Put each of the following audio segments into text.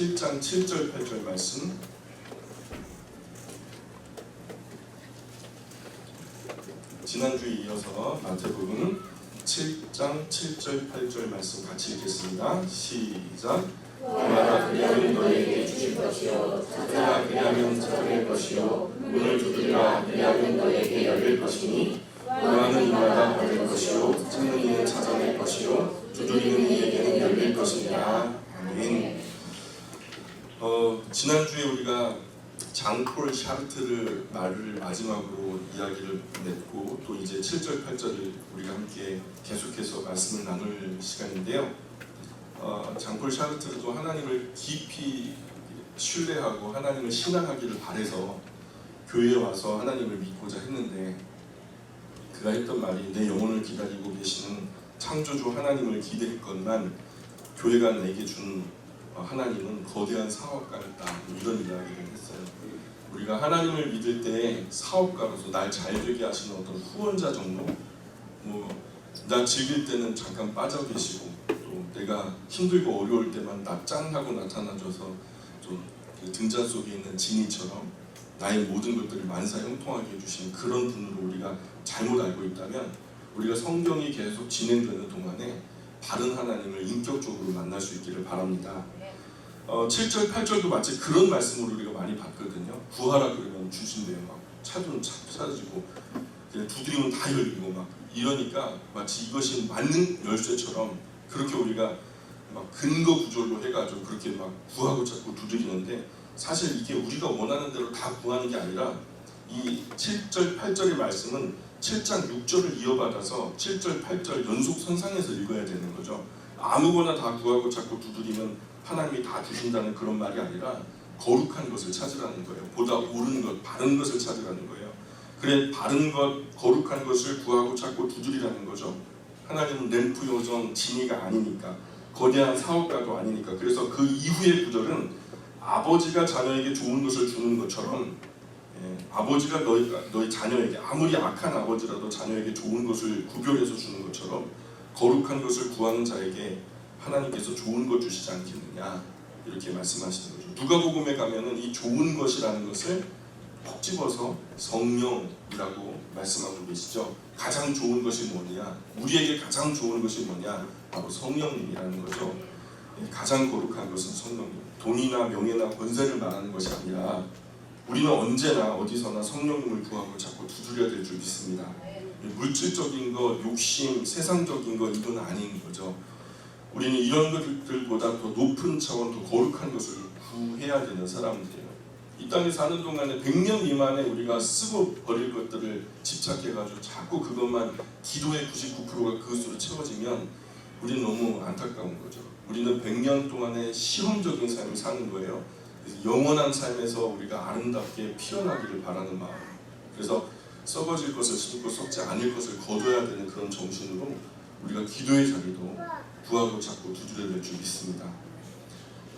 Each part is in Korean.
7장 7절 8절 말씀 지난주에 이어서 마태복음 7장 7절 8절 말씀 같이 읽겠습니다. 시작. 구하라 그리하면 너희에게 주실 것이요 찾으라 그리하면 찾아낼 것이요 문을 두드리라 그리하면 너희에게 열릴 것이니 구하는 이마다 받을 것이요 찾는 이는 찾아낼 것이요 두드리는 이에게는 열릴 것이니라. 아멘. 지난주에 우리가 장폴 샤르트르 말을 마지막으로 이야기를 냈고 또 이제 7절 8절을 우리가 함께 계속해서 말씀을 나눌 시간인데요. 장폴 샤르트르도 하나님을 깊이 신뢰하고 하나님을 신앙하기를 바래서 교회에 와서 하나님을 믿고자 했는데 그가 했던 말이 내 영혼을 기다리고 계시는 창조주 하나님을 기대했건만 교회가 내게 준 하나님은 거대한 사업가였다, 이런 이야기를 했어요. 우리가 하나님을 믿을 때 사업가로서 날 잘되게 하시는 어떤 후원자 정도, 나 즐길 때는 잠깐 빠져 계시고 또 내가 힘들고 어려울 때만 납작하고 나타나줘서 좀 등잔 속에 있는 지니처럼 나의 모든 것들을 만사형통하게 해주시는 그런 분으로 우리가 잘못 알고 있다면 우리가 성경이 계속 진행되는 동안에 바른 하나님을 인격적으로 만날 수 있기를 바랍니다. 7절 8절도 마치 그런 말씀으로 우리가 많이 봤거든요. 구하라 그러면 주신대요. 막 찾으면 찾아지고 그냥 두드리면 다 열리고 막 이러니까 마치 이것이 만능 열쇠처럼 그렇게 우리가 막 근거 구절로 해가지고 그렇게 막 구하고 찾고 두드리는데 사실 이게 우리가 원하는 대로 다 구하는 게 아니라 이 7절 8절의 말씀은 7장 6절을 이어받아서 7절 8절 연속 선상에서 읽어야 되는 거죠. 아무거나 다 구하고 찾고 두드리면 하나님이 다 주신다는 그런 말이 아니라 거룩한 것을 찾으라는 거예요. 보다 옳은 것, 바른 것을 찾으라는 거예요. 그래 바른 것, 거룩한 것을 구하고 찾고 두드리라는 거죠. 하나님은 램프 요정 지니가 아니니까, 거대한 사업가도 아니니까. 그래서 그 이후의 구절은 아버지가 자녀에게 좋은 것을 주는 것처럼 아버지가 너희 자녀에게 아무리 악한 아버지라도 자녀에게 좋은 것을 구별해서 주는 것처럼 거룩한 것을 구하는 자에게 하나님께서 좋은 것 주시지 않겠느냐, 이렇게 말씀하시는 거죠. 누가복음에 가면은 이 좋은 것이라는 것을 콕 집어서 성령이라고 말씀하고 계시죠. 가장 좋은 것이 뭐냐, 우리에게 가장 좋은 것이 뭐냐, 바로 성령님이라는 거죠. 가장 거룩한 것은 성령님. 돈이나 명예나 권세를 말하는 것이 아니라 우리는 언제나 어디서나 성령님을 구하고 자꾸 두드려야 될 줄 믿습니다. 물질적인 것, 욕심, 세상적인 것, 이건 아닌 거죠. 우리는 이런 것들보다 더 높은 차원, 더 거룩한 것을 구해야 되는 사람들이에요. 이 땅에 사는 동안에 100년 미만에 우리가 쓰고 버릴 것들을 집착해가지고 자꾸 그것만 기도의 99%가 그것으로 채워지면 우리는 너무 안타까운 거죠. 우리는 100년 동안의 실험적인 삶을 사는 거예요. 그래서 영원한 삶에서 우리가 아름답게 피어나기를 바라는 마음. 그래서 썩어질 것을 심고 썩지 않을 것을 거둬야 되는 그런 정신으로 우리가 기도의 자리도 구하고 찾고 두드려야 될 줄 믿습니다.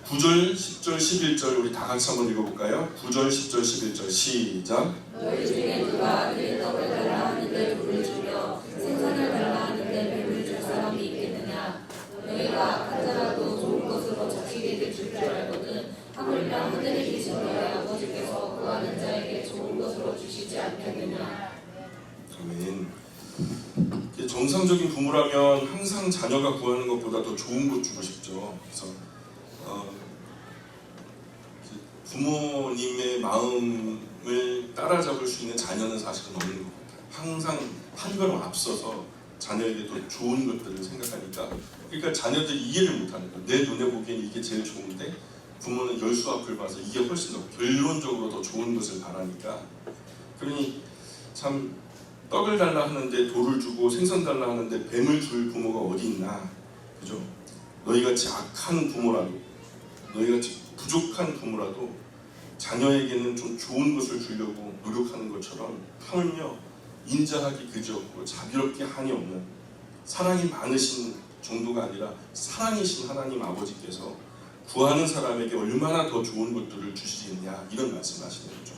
9절, 10절, 11절 우리 다 같이 한번 읽어볼까요? 9절, 10절, 11절 시작. 너희 중에 누가 아들의 떡을 달라 하는데 물을 주며 생선을 달라 하는데 뱀을 줄 사람이 있겠느냐. 너희가 악한 자라도 좋은 것으로 자식에게 줄 줄 알거든 하물며 하늘에 계신 너희 아버지께서 구하는 자에게 좋은 것으로 주시지 않겠느냐. 아멘. 정상적인 부모라면 항상 자녀가 구하는 것보다 더 좋은 것 주고 싶죠. 그래서 부모님의 마음을 따라잡을 수 있는 자녀는 사실은 없는 것 같아요. 항상 한 걸음 앞서서 자녀에게 더 좋은 것들을 생각하니까, 그러니까 자녀들이 이해를 못하는 거예요. 내 눈에 보기엔 이게 제일 좋은데 부모는 열수 앞을 봐서 이게 훨씬 더 결론적으로 더 좋은 것을 바라니까. 그러니 참 떡을 달라 하는데 돌을 주고 생선 달라 하는데 뱀을 줄 부모가 어디 있나, 그죠? 너희같이 악한 부모라도, 너희같이 부족한 부모라도 자녀에게는 좀 좋은 것을 주려고 노력하는 것처럼 하물며 인자하기 그지없고 자비롭게 한이 없는, 사랑이 많으신 정도가 아니라 사랑이신 하나님 아버지께서 구하는 사람에게 얼마나 더 좋은 것들을 주시겠냐, 이런 말씀하시는 거죠.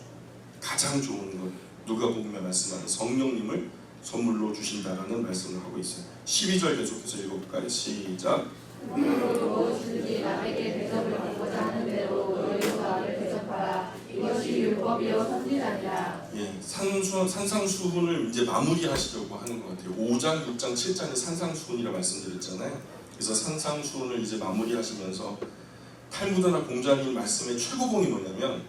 가장 좋은 것, 누가복음에 말씀하는 성령님을 선물로 주신다라는 말씀을 하고 있어요. 12절 계속해서 읽어볼까요? 시작. 그러므로 무엇이든지 남에게 대접을 받고자 하는 대로 너희도 남을 대접하라. 이것이 율법이요 선지자니라. 예, 산상수훈을 이제 마무리하시려고 하는 것 같아요. 5장, 6장, 7장에 산상수훈이라 말씀드렸잖아요. 그래서 산상수훈을 이제 마무리하시면서 탈무드나 공자님 말씀의 최고봉이 뭐냐면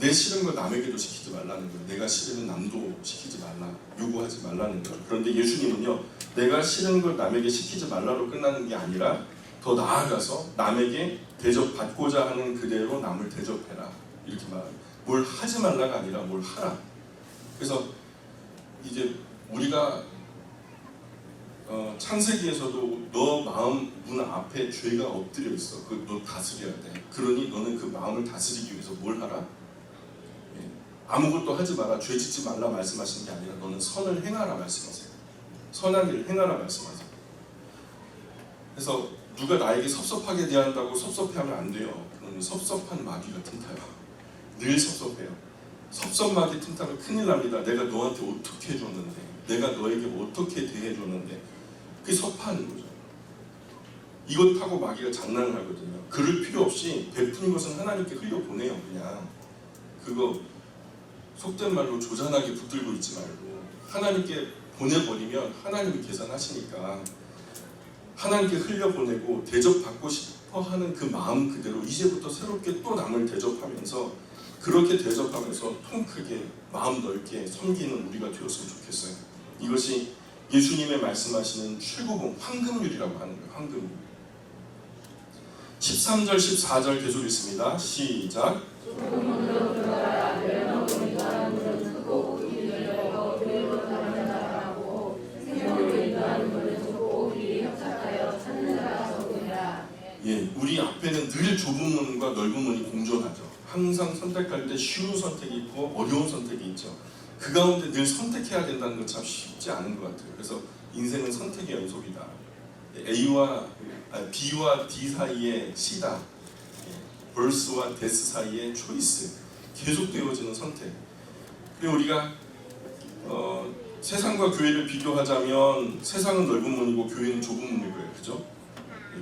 내 싫은 걸 남에게도 시키지 말라는 거예요. 내가 싫으면 남도 시키지 말라, 요구하지 말라는 거예요. 그런데 예수님은요, 내가 싫은 걸 남에게 시키지 말라로 끝나는 게 아니라 더 나아가서 남에게 대접받고자 하는 그대로 남을 대접해라, 이렇게 말해요. 뭘 하지 말라가 아니라 뭘 하라. 그래서 이제 우리가 창세기에서도 너 마음 문 앞에 죄가 엎드려 있어. 그 너 다스려야 돼. 그러니 너는 그 마음을 다스리기 위해서 뭘 하라? 아무것도 하지 마라, 죄 짓지 말라 말씀하시는 게 아니라 너는 선을 행하라 말씀하세요. 선한 일을 행하라 말씀하세요. 그래서 누가 나에게 섭섭하게 대한다고 섭섭해하면 안 돼요. 그러면 섭섭한 마귀가 틈타요. 늘 섭섭해요. 섭섭마귀 틈타면 큰일 납니다. 내가 너한테 어떻게 해줬는데, 내가 너에게 어떻게 대해줬는데, 그게 섭하는 거죠. 이것 하고 마귀가 장난을 하거든요. 그럴 필요 없이 베푸는 것은 하나님께 흘려보내요. 그냥 그거 속된 말로 조잔하게 붙들고 있지 말고 하나님께 보내버리면 하나님이 계산하시니까 하나님께 흘려보내고 대접받고 싶어하는 그 마음 그대로 이제부터 새롭게 또 남을 대접하면서, 그렇게 대접하면서 통 크게 마음 넓게 섬기는 우리가 되었으면 좋겠어요. 이것이 예수님의 말씀하시는 최고봉 황금률이라고 하는 거예요. 황금률. 13절 14절 계속 읽습니다. 시작. 예, 우리 앞에는 늘 좁은 문과 넓은 문이 공존하죠. 항상 선택할 때 쉬운 선택이 있고 어려운 선택이 있죠. 그 가운데 늘 선택해야 된다는 건 참 쉽지 않은 것 같아요. 그래서 인생은 선택의 연속이다. B와 D 사이의 C다. 벌스와 데스 사이의 초이스. 계속되어지는 선택. 그리고 우리가 세상과 교회를 비교하자면 세상은 넓은 문이고 교회는 좁은 문일 거예요. 그죠?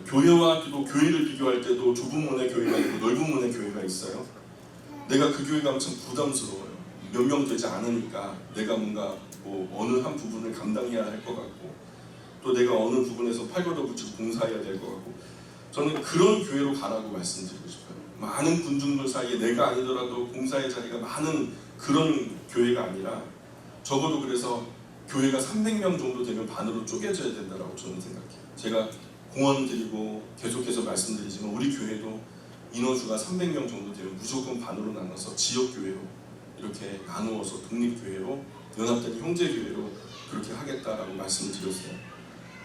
교회와 또 교회를 비교할 때도 좁은 문의 교회가 있고 넓은 문의 교회가 있어요. 내가 그 교회가 엄청 부담스러워요. 몇 명 되지 않으니까 내가 뭔가 어느 한 부분을 감당해야 할 것 같고, 또 내가 어느 부분에서 팔걷어붙이고 봉사해야 될 것 같고, 저는 그런 교회로 가라고 말씀드리고 싶어요. 많은 군중들 사이에 내가 아니더라도 봉사의 자리가 많은 그런 교회가 아니라, 적어도 그래서 교회가 300명 정도 되면 반으로 쪼개져야 된다고 저는 생각해요. 제가 공원 드리고 계속해서 말씀드리지만 우리 교회도 인원수가 300명 정도 되면 무조건 반으로 나눠서 지역교회로 이렇게 나누어서 독립교회로 연합된 형제교회로 그렇게 하겠다라고 말씀을 드렸어요.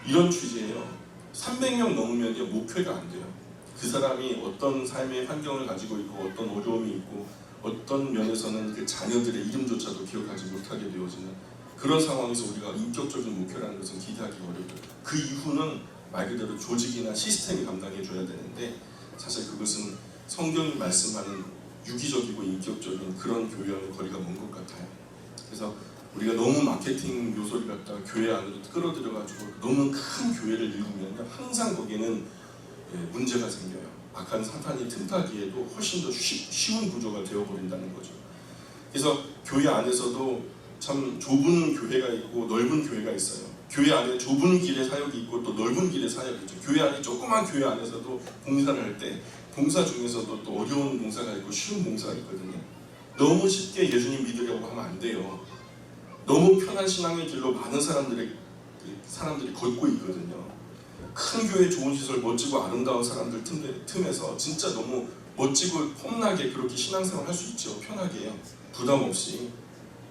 이런 취지예요. 300명 넘으면요 목회가 안 돼요. 그 사람이 어떤 삶의 환경을 가지고 있고 어떤 어려움이 있고 어떤 면에서는 그 자녀들의 이름조차도 기억하지 못하게 되어지는 그런 상황에서 우리가 인격적인 목회라는 것은 기대하기 어렵고요. 그 이후는 말 그대로 조직이나 시스템이 감당해 줘야 되는데, 사실 그것은 성경이 말씀하는 유기적이고 인격적인 그런 교회와는 거리가 먼 것 같아요. 그래서 우리가 너무 마케팅 요소를 갖다가 교회 안으로 끌어들여가지고 너무 큰 교회를 이루면 항상 거기에는 문제가 생겨요. 악한 사탄이 틈타기에도 훨씬 더 쉬운 구조가 되어버린다는 거죠. 그래서 교회 안에서도 참 좁은 교회가 있고 넓은 교회가 있어요. 교회 안에 좁은 길의 사역이 있고 또 넓은 길의 사역이 있죠. 교회 안에 조그만 교회 안에서도 봉사를 할 때 봉사 중에서도 또 어려운 봉사가 있고 쉬운 봉사가 있거든요. 너무 쉽게 예수님 믿으려고 하면 안 돼요. 너무 편한 신앙의 길로 많은 사람들이 걷고 있거든요. 큰 교회, 좋은 시설, 멋지고 아름다운 사람들 틈에서 진짜 너무 멋지고 폼나게 그렇게 신앙생활 할 수 있죠. 편하게, 부담 없이.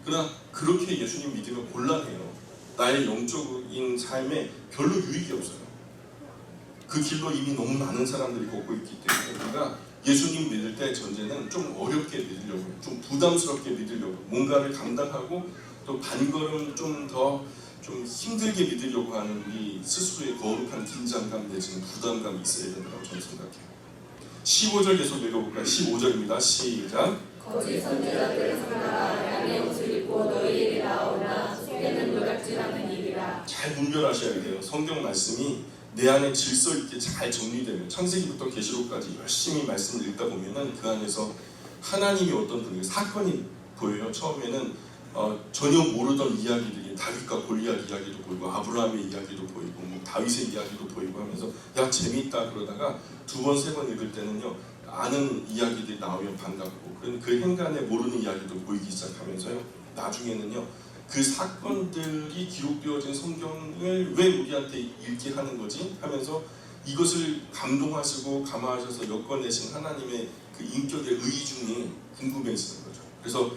그러나 그렇게 예수님 믿으면 곤란해요. 나의 영적인 삶에 별로 유익이 없어요. 그 길로 이미 너무 많은 사람들이 걷고 있기 때문에 우리가 예수님 믿을 때 전제는 좀 어렵게 믿으려고 해요. 좀 부담스럽게 믿으려고, 뭔가를 감당하고 또 반걸음 좀 더 좀 힘들게 믿으려고 하는 우리 스스로의 거룩한 긴장감 내지는 부담감이 있어야 된다고 저는 생각해요. 15절 계속 읽어볼까요? 15절입니다. 시작. 거짓 선지자들의 상가가 양의 옷을 입고 너희에게 나오나 속에는 노략질하는 일이라. 잘 분별하셔야 돼요. 성경 말씀이 내 안에 질서 있게 잘 정리되면 창세기부터 계시록까지 열심히 말씀을 읽다 보면은 그 안에서 하나님이 어떤 분이 사건이 보여요. 처음에는 전혀 모르던 이야기들이 다윗과 골리앗 이야기도 보이고 아브라함의 이야기도 보이고 뭐 다윗의 이야기도 보이고 하면서 야 재밌다 그러다가 두 번 세 번 읽을 때는요 아는 이야기들이 나오면 반갑고 그 행간에 모르는 이야기도 보이기 시작하면서요 나중에는요 그 사건들이 기록되어진 성경을 왜 우리한테 읽게 하는 거지 하면서 이것을 감동하시고 감화하셔서 엮어내신 하나님의 그 인격의 의중이 궁금해지는 거죠. 그래서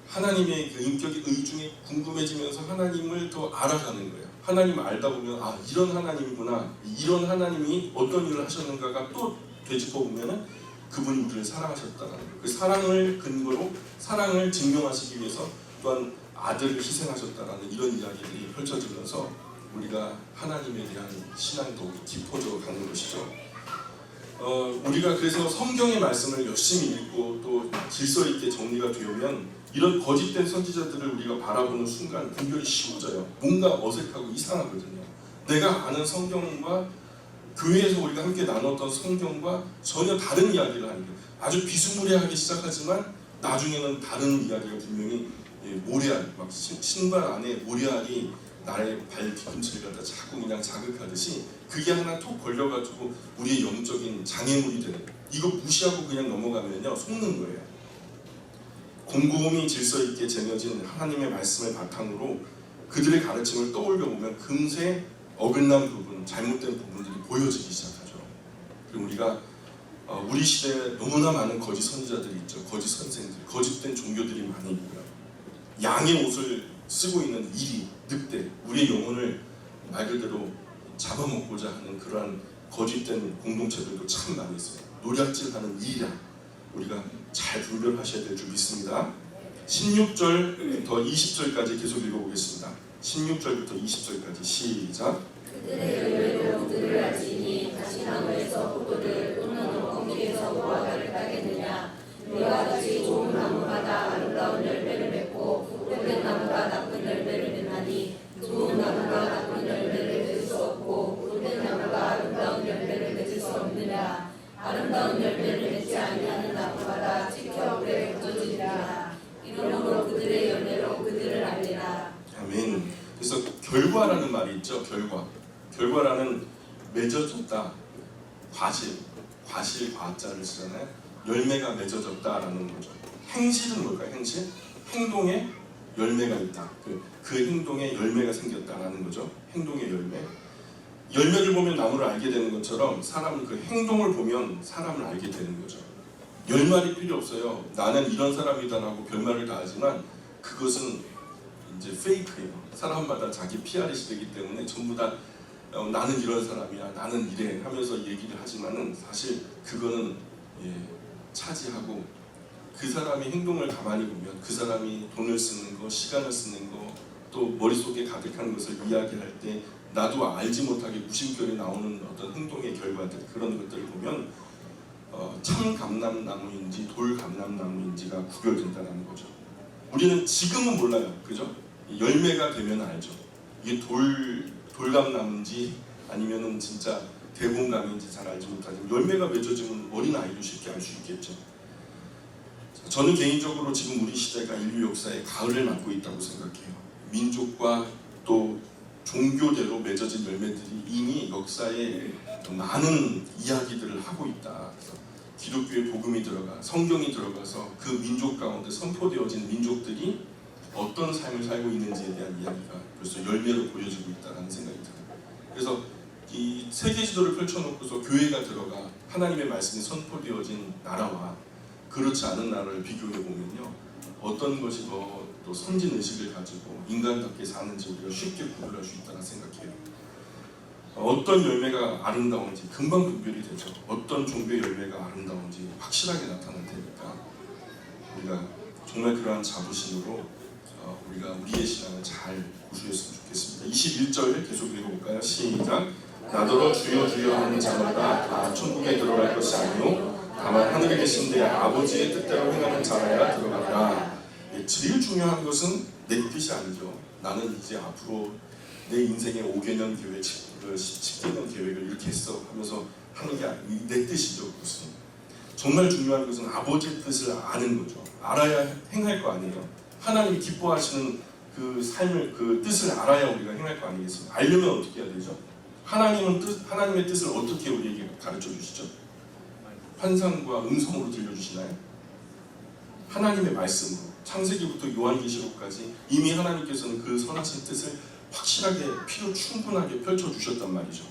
하나님의 그 인격의 의중이 궁금해지면서 하나님을 더 알아가는 거예요. 하나님을 알다 보면 아 이런 하나님이구나, 이런 하나님이 어떤 일을 하셨는가가 또 되짚어보면은 그분이 우리를 사랑하셨다는 거예요. 그 사랑을 근거로 사랑을 증명하시기 위해서 또한 아들을 희생하셨다라는 이런 이야기들이 펼쳐지면서 우리가 하나님에 대한 신앙이 더욱 깊어져 가는 것이죠. 우리가 그래서 성경의 말씀을 열심히 읽고 또 질서 있게 정리가 되면 이런 거짓된 선지자들을 우리가 바라보는 순간 분별이 쉬워져요. 뭔가 어색하고 이상하거든요. 내가 아는 성경과 교회에서 우리가 함께 나눴던 성경과 전혀 다른 이야기를 하는 거예요. 아주 비스무리하게 시작하지만 나중에는 다른 이야기가 분명히 모래알, 막 신발 안에 모래알이 나의 발 뒤꿈치를 갖다 자꾸 그냥 자극하듯이 그게 하나 톡 걸려가지고 우리의 영적인 장애물이 되는 거예요. 이거 무시하고 그냥 넘어가면요 속는 거예요. 곰곰이 질서 있게 쟁여진 하나님의 말씀을 바탕으로 그들의 가르침을 떠올려 보면 금세 어긋난 부분, 잘못된 부분들이 보여지기 시작하죠. 그리고 우리가 우리 시대에 너무나 많은 거짓 선지자들이 있죠. 거짓 선생들, 거짓된 종교들이 많이 있고요. 양의 옷을 쓰고 있는 이리, 늑대, 우리의 영혼을 말 그대로 잡아먹고자 하는 그러한 거짓된 공동체들도 참 많이 있어요. 노략질하는 이랑 우리가 잘 분별하셔야 될 줄 믿습니다. 16절부터 20절까지 계속 읽어보겠습니다. 16절부터 20절까지 시작. 그들의 열매로 그들을 알지니 가시나무에서 포도를 또는 엉겅퀴에서 무화과를 따겠느냐. 이와 같이 좋은 나무마다 아름다운 열매를 맺고 헛된 나무가 나쁜 열매를 맺나니 좋은 나무가 나쁜 열매를 맺을 수 없고 헛된 나무가 아름다운 열매를 맺을 수 없느냐. 아름다운 열매를 맺지 아니하는 나무마다 지켜 불에 던져지리라. 이러므로 그들의 열매로 그들을 알리라. 아멘. 그래서 결과라는 말이 있죠. 결과라는 맺어졌다. 과실 과자를 쓰잖아요. 열매가 맺어졌다라는 거죠. 행실은 뭘까요? 행실? 행동에 열매가 있다. 그 행동에 열매가 생겼다라는 거죠. 행동의 열매. 열매를 보면 나무를 알게 되는 것처럼 사람은 그 행동을 보면 사람을 알게 되는 거죠. 열말이 필요 없어요. 나는 이런 사람이다라고 별말을 다 하지만 그것은 이제 페이크예요. 사람마다 자기 PR이 되기 때문에 전부 다 나는 이런 사람이야, 나는 이래 하면서 얘기를 하지만은 사실 그거는 차지하고 그 사람의 행동을 가만히 보면 그 사람이 돈을 쓰는 거, 시간을 쓰는 거, 또 머릿속에 가득한 것을 이야기할 때 나도 알지 못하게 무심결에 나오는 어떤 행동의 결과들, 그런 것들을 보면 참 감람나무인지 돌 감람나무인지가 구별된다는 거죠. 우리는 지금은 몰라요, 그죠? 열매가 되면 알죠. 이게 돌감나무인지 아니면은 진짜 대봉감인지 잘 알지 못하지만 열매가 맺어지면 어린 아이도 쉽게 알 수 있겠죠. 저는 개인적으로 지금 우리 시대가 인류 역사의 가을을 맞고 있다고 생각해요. 민족과 또 종교대로 맺어진 열매들이 이미 역사에 많은 이야기들을 하고 있다. 그래서 기독교의 복음이 들어가 성경이 들어가서 그 민족 가운데 선포되어진 민족들이 어떤 삶을 살고 있는지에 대한 이야기가 벌써 열매로 보여지고 있다는 생각이 들어요. 그래서 이 세계 지도를 펼쳐놓고서 교회가 들어가 하나님의 말씀이 선포되어진 나라와 그렇지 않은 나라를 비교해 보면요, 어떤 것이 더 또 선진 의식을 가지고 인간답게 사는지 우리가 쉽게 구별할 수 있다고 생각해요. 어떤 열매가 아름다운지 금방 분별이 되죠. 어떤 종교의 열매가 아름다운지 확실하게 나타날 테니까 우리가 정말 그러한 자부심으로 우리가 우리의 신앙을 잘 고수했으면 좋겠습니다. 21절 계속 읽어볼까요? 시작. 나더러 주여 주여 하는 자마다 다 천국에 들어갈 것이 아니요 다만 하늘에 계신 내 아버지의 뜻대로 행하는 자라야 들어가리라. 제일 중요한 것은 내 뜻이 아니죠. 나는 이제 앞으로 내 인생의 5개년 계획, 10개년 계획을 이렇게 했어 하면서 하는 게 내 뜻이죠. 그것은 정말 중요한 것은 아버지의 뜻을 아는 거죠. 알아야 행할 거 아니에요. 하나님이 기뻐하시는 그 삶을, 그 뜻을 알아야 우리가 행할 거 아니겠습니까? 알려면 어떻게 해야 되죠? 하나님의 뜻을 어떻게 우리에게 가르쳐 주시죠? 환상과 음성으로 들려주시나요? 하나님의 말씀으로 창세기부터 요한계시록까지 이미 하나님께서는 그 선하신 뜻을 확실하게 필요 충분하게 펼쳐주셨단 말이죠.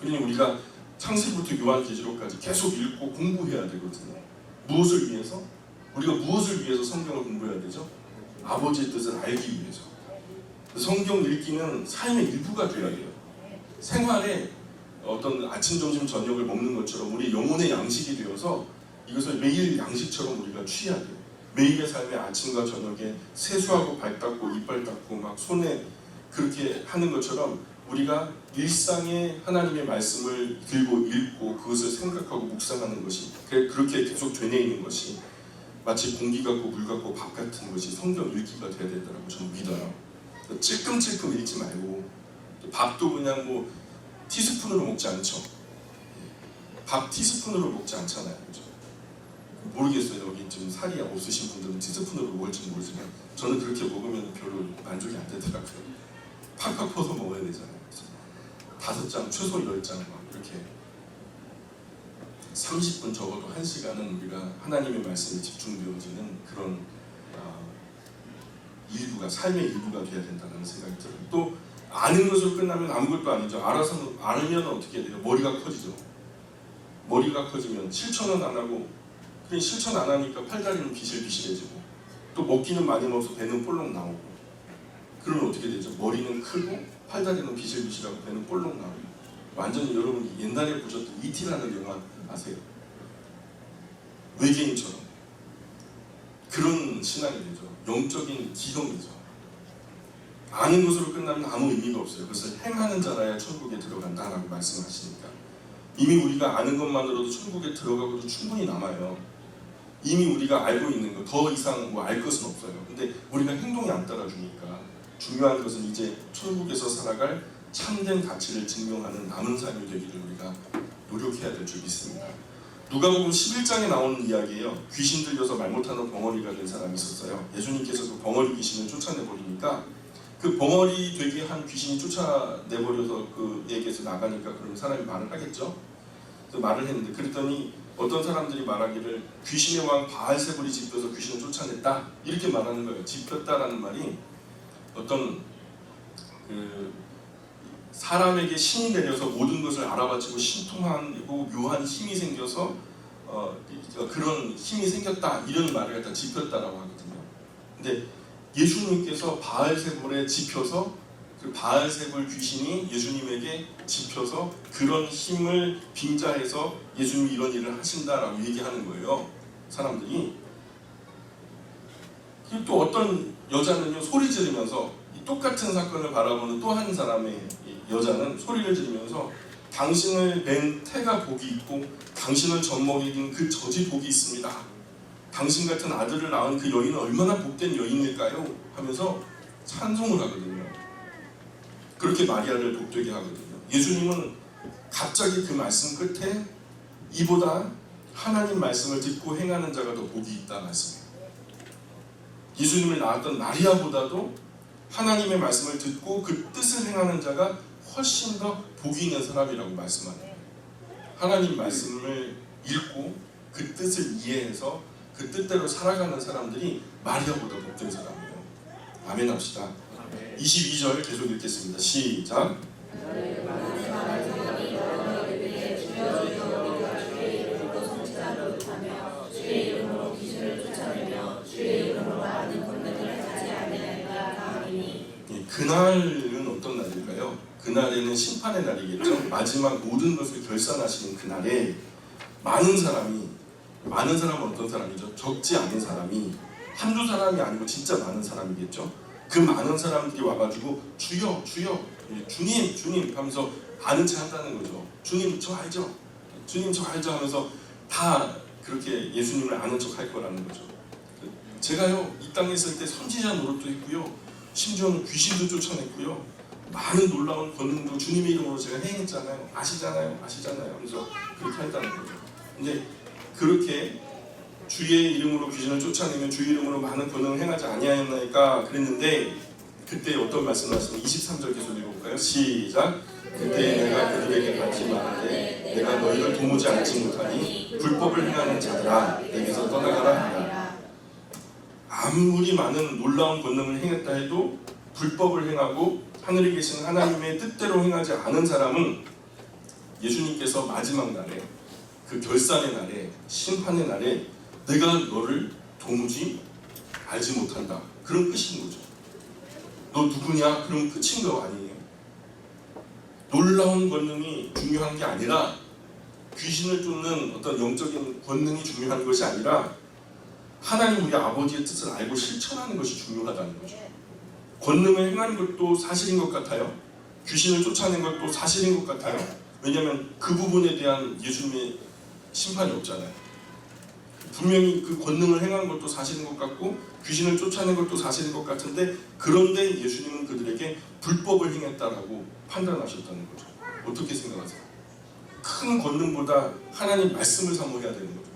그러니 우리가 창세기부터 요한계시록까지 계속 읽고 공부해야 되거든요. 무엇을 위해서? 우리가 무엇을 위해서 성경을 공부해야 되죠? 아버지의 뜻을 알기 위해서. 성경 읽기는 삶의 일부가 되어야 돼요. 생활에 어떤 아침, 점심, 저녁을 먹는 것처럼 우리 영혼의 양식이 되어서 이것을 매일 양식처럼 우리가 취해야 돼요. 매일의 삶에 아침과 저녁에 세수하고 발 닦고 이빨 닦고 막 손에 그렇게 하는 것처럼 우리가 일상에 하나님의 말씀을 들고 읽고 그것을 생각하고 묵상하는 것이 그렇게 계속 되뇌이는 것이 마치 공기 같고 물 같고 밥 같은 것이 성경 읽기가 돼야 된다고 저는 믿어요. 찔끔찔끔 읽지 말고 밥도 그냥 뭐 티스푼으로 먹지 않죠. 밥 티스푼으로 먹지 않잖아요. 그죠? 모르겠어요. 여기 좀 살이 없으신 분들은 티스푼으로 먹을지 모르지만 저는 그렇게 먹으면 별로 만족이 안 되더라고요. 팍팍 퍼서 먹어야 되잖아요. 5장, 최소 10장 막 이렇게 30분 적어도 1시간은 우리가 하나님의 말씀에 집중되어지는 그런 일부가 삶의 일부가 돼야 된다는 생각이 들어요. 또 아는 것으로 끝나면 아무것도 아니죠. 알면 어떻게 돼요? 머리가 커지죠. 머리가 커지면 실천은 안 하고 그냥 실천 안 하니까 팔다리는 비실비실해지고 또 먹기는 많이 먹어서 배는 볼록 나오고 그러면 어떻게 되죠? 머리는 크고 팔다리는 비실비실하고 배는 볼록 나오고 완전히 여러분 옛날에 보셨던 E.T.라는 영화 아세요? 외계인처럼 그런 신앙이 되죠. 영적인 기형이죠. 아는 것으로 끝나면 아무 의미가 없어요. 그것을 행하는 자라야 천국에 들어간다라고 말씀하시니까 이미 우리가 아는 것만으로도 천국에 들어가고도 충분히 남아요. 이미 우리가 알고 있는 거 더 이상 뭐 알 것은 없어요. 근데 우리가 행동이 안 따라주니까 중요한 것은 이제 천국에서 살아갈 참된 가치를 증명하는 남은 삶이 되기를 우리가 노력해야 될 줄 믿습니다. 누가복음 11장에 나오는 이야기예요. 귀신 들려서 말 못하는 벙어리가 된 사람이 있었어요. 예수님께서 그 벙어리 귀신을 쫓아내버리니까 그 벙어리 되게 한 귀신이 쫓아내버려서 그에게서 나가니까 그러면 사람이 말을 하겠죠. 그래서 말을 했는데 그랬더니 어떤 사람들이 말하기를 귀신의 왕 바알세불이 짚혀서 귀신을 쫓아냈다 이렇게 말하는 거예요. 짚혔다라는 말이 어떤 사람에게 신이 내려서 모든 것을 알아바치고 신통하고 묘한 힘이 생겨서 그런 힘이 생겼다 이런 말을 갖다 짚혔다라고 하거든요. 근데 예수님께서 바알세불에 짚혀서 그 바알세불 귀신이 예수님에게 짚혀서 그런 힘을 빙자해서 예수님이 이런 일을 하신다라고 얘기하는 거예요. 사람들이. 그리고 또 어떤 여자는요 소리 지르면서 이 똑같은 사건을 바라보는 또 한 사람의 여자는 소리를 지르면서 당신을 뵌 태가 복이 있고 당신을 젖먹이긴 그 젖이 복이 있습니다. 당신 같은 아들을 낳은 그 여인은 얼마나 복된 여인일까요? 하면서 찬송을 하거든요. 그렇게 마리아를 복되게 하거든요. 예수님은 갑자기 그 말씀 끝에 이보다 하나님 말씀을 듣고 행하는 자가 더 복이 있다 말씀해요. 예수님을 낳았던 마리아보다도 하나님의 말씀을 듣고 그 뜻을 행하는 자가 훨씬 더 복이 있는 사람이라고 말씀하네요. 하나님 말씀을 읽고 그 뜻을 이해해서 그 뜻대로 살아가는 사람들이 마리아보다 복된 사람이에요. 아멘 합시다. 22절 계속 읽겠습니다. 시작. 그날은 어떤 날일까요? 그날에는 심판의 날이겠죠. 마지막 모든 것을 결산하시는 그날에 많은 사람은 어떤 사람이죠? 적지 않은 사람이 한두 사람이 아니고 진짜 많은 사람이겠죠. 그 많은 사람들이 와가지고 주여 주여 주님 하면서 아는 체 한다는 거죠. 주님 저 알죠? 주님 저 알죠? 하면서 다 그렇게 예수님을 아는 척 할 거라는 거죠. 제가요 이 땅에 있을 때 선지자 노릇도 했고요. 심지어는 귀신도 쫓아냈고요. 많은 놀라운 권능도 주님의 이름으로 제가 행했잖아요. 아시잖아요. 그래서 그렇게 한다는 거죠. 근데 그렇게 주의 이름으로 귀신을 쫓아내면 주의 이름으로 많은 권능을 행하지 아니하였나이까 그랬는데 그때 어떤 말씀을 하시면 23절 계속 읽어볼까요? 시작. 그때 내가 그들에게 받지 말하되 내가 너희를 도무지 알지 못하니 불법을 행하는 자들아 내게서 떠나가라 하라. 아무리 많은 놀라운 권능을 행했다 해도 불법을 행하고 하늘에 계신 하나님의 뜻대로 행하지 않은 사람은 예수님께서 마지막 날에 그 결산의 날에 심판의 날에 내가 너를 도무지 알지 못한다. 그런 끝인 거죠. 너 누구냐? 그럼 끝인 거 아니에요. 놀라운 권능이 중요한 게 아니라 귀신을 쫓는 어떤 영적인 권능이 중요한 것이 아니라 하나님 우리 아버지의 뜻을 알고 실천하는 것이 중요하다는 거죠. 권능을 행하는 것도 사실인 것 같아요. 귀신을 쫓아낸 것도 사실인 것 같아요. 왜냐하면 그 부분에 대한 예수님의 심판이 없잖아요. 분명히 그 권능을 행한 것도 사실인 것 같고 귀신을 쫓아낸 것도 사실인 것 같은데 그런데 예수님은 그들에게 불법을 행했다라고 판단하셨다는 거죠. 어떻게 생각하세요? 큰 권능보다 하나님 말씀을 사모해야 되는 거죠.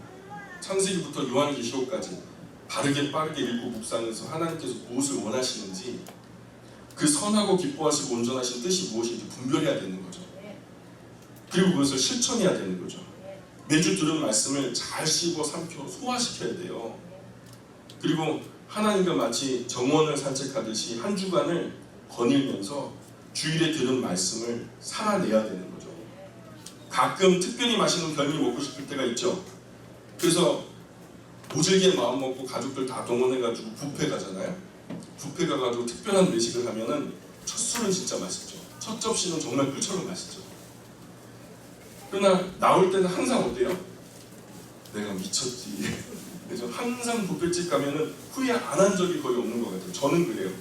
창세기부터 요한계시록까지 바르게 빠르게 읽고 묵상해서 하나님께서 무엇을 원하시는지 그 선하고 기뻐하시고 온전하신 뜻이 무엇인지 분별해야 되는 거죠. 그리고 그것을 실천해야 되는 거죠. 매주 들은 말씀을 잘 씹어 삼켜 소화시켜야 돼요. 그리고 하나님과 마치 정원을 산책하듯이 한 주간을 거닐면서 주일에 들은 말씀을 살아내야 되는 거죠. 가끔 특별히 맛있는 별미 먹고 싶을 때가 있죠. 그래서 모질게 마음 먹고 가족들 다 동원해가지고 뷔페 가잖아요. 뷔페 가가지고 특별한 외식을 하면은 첫 술은 진짜 맛있죠. 첫 접시는 정말 꿀처럼 맛있죠. 그러나 나올 때는 항상 어때요? 내가 미쳤지. 그래서 항상 뷔페집 가면은 후회 안 한 적이 거의 없는 것 같아요. 저는 그래요.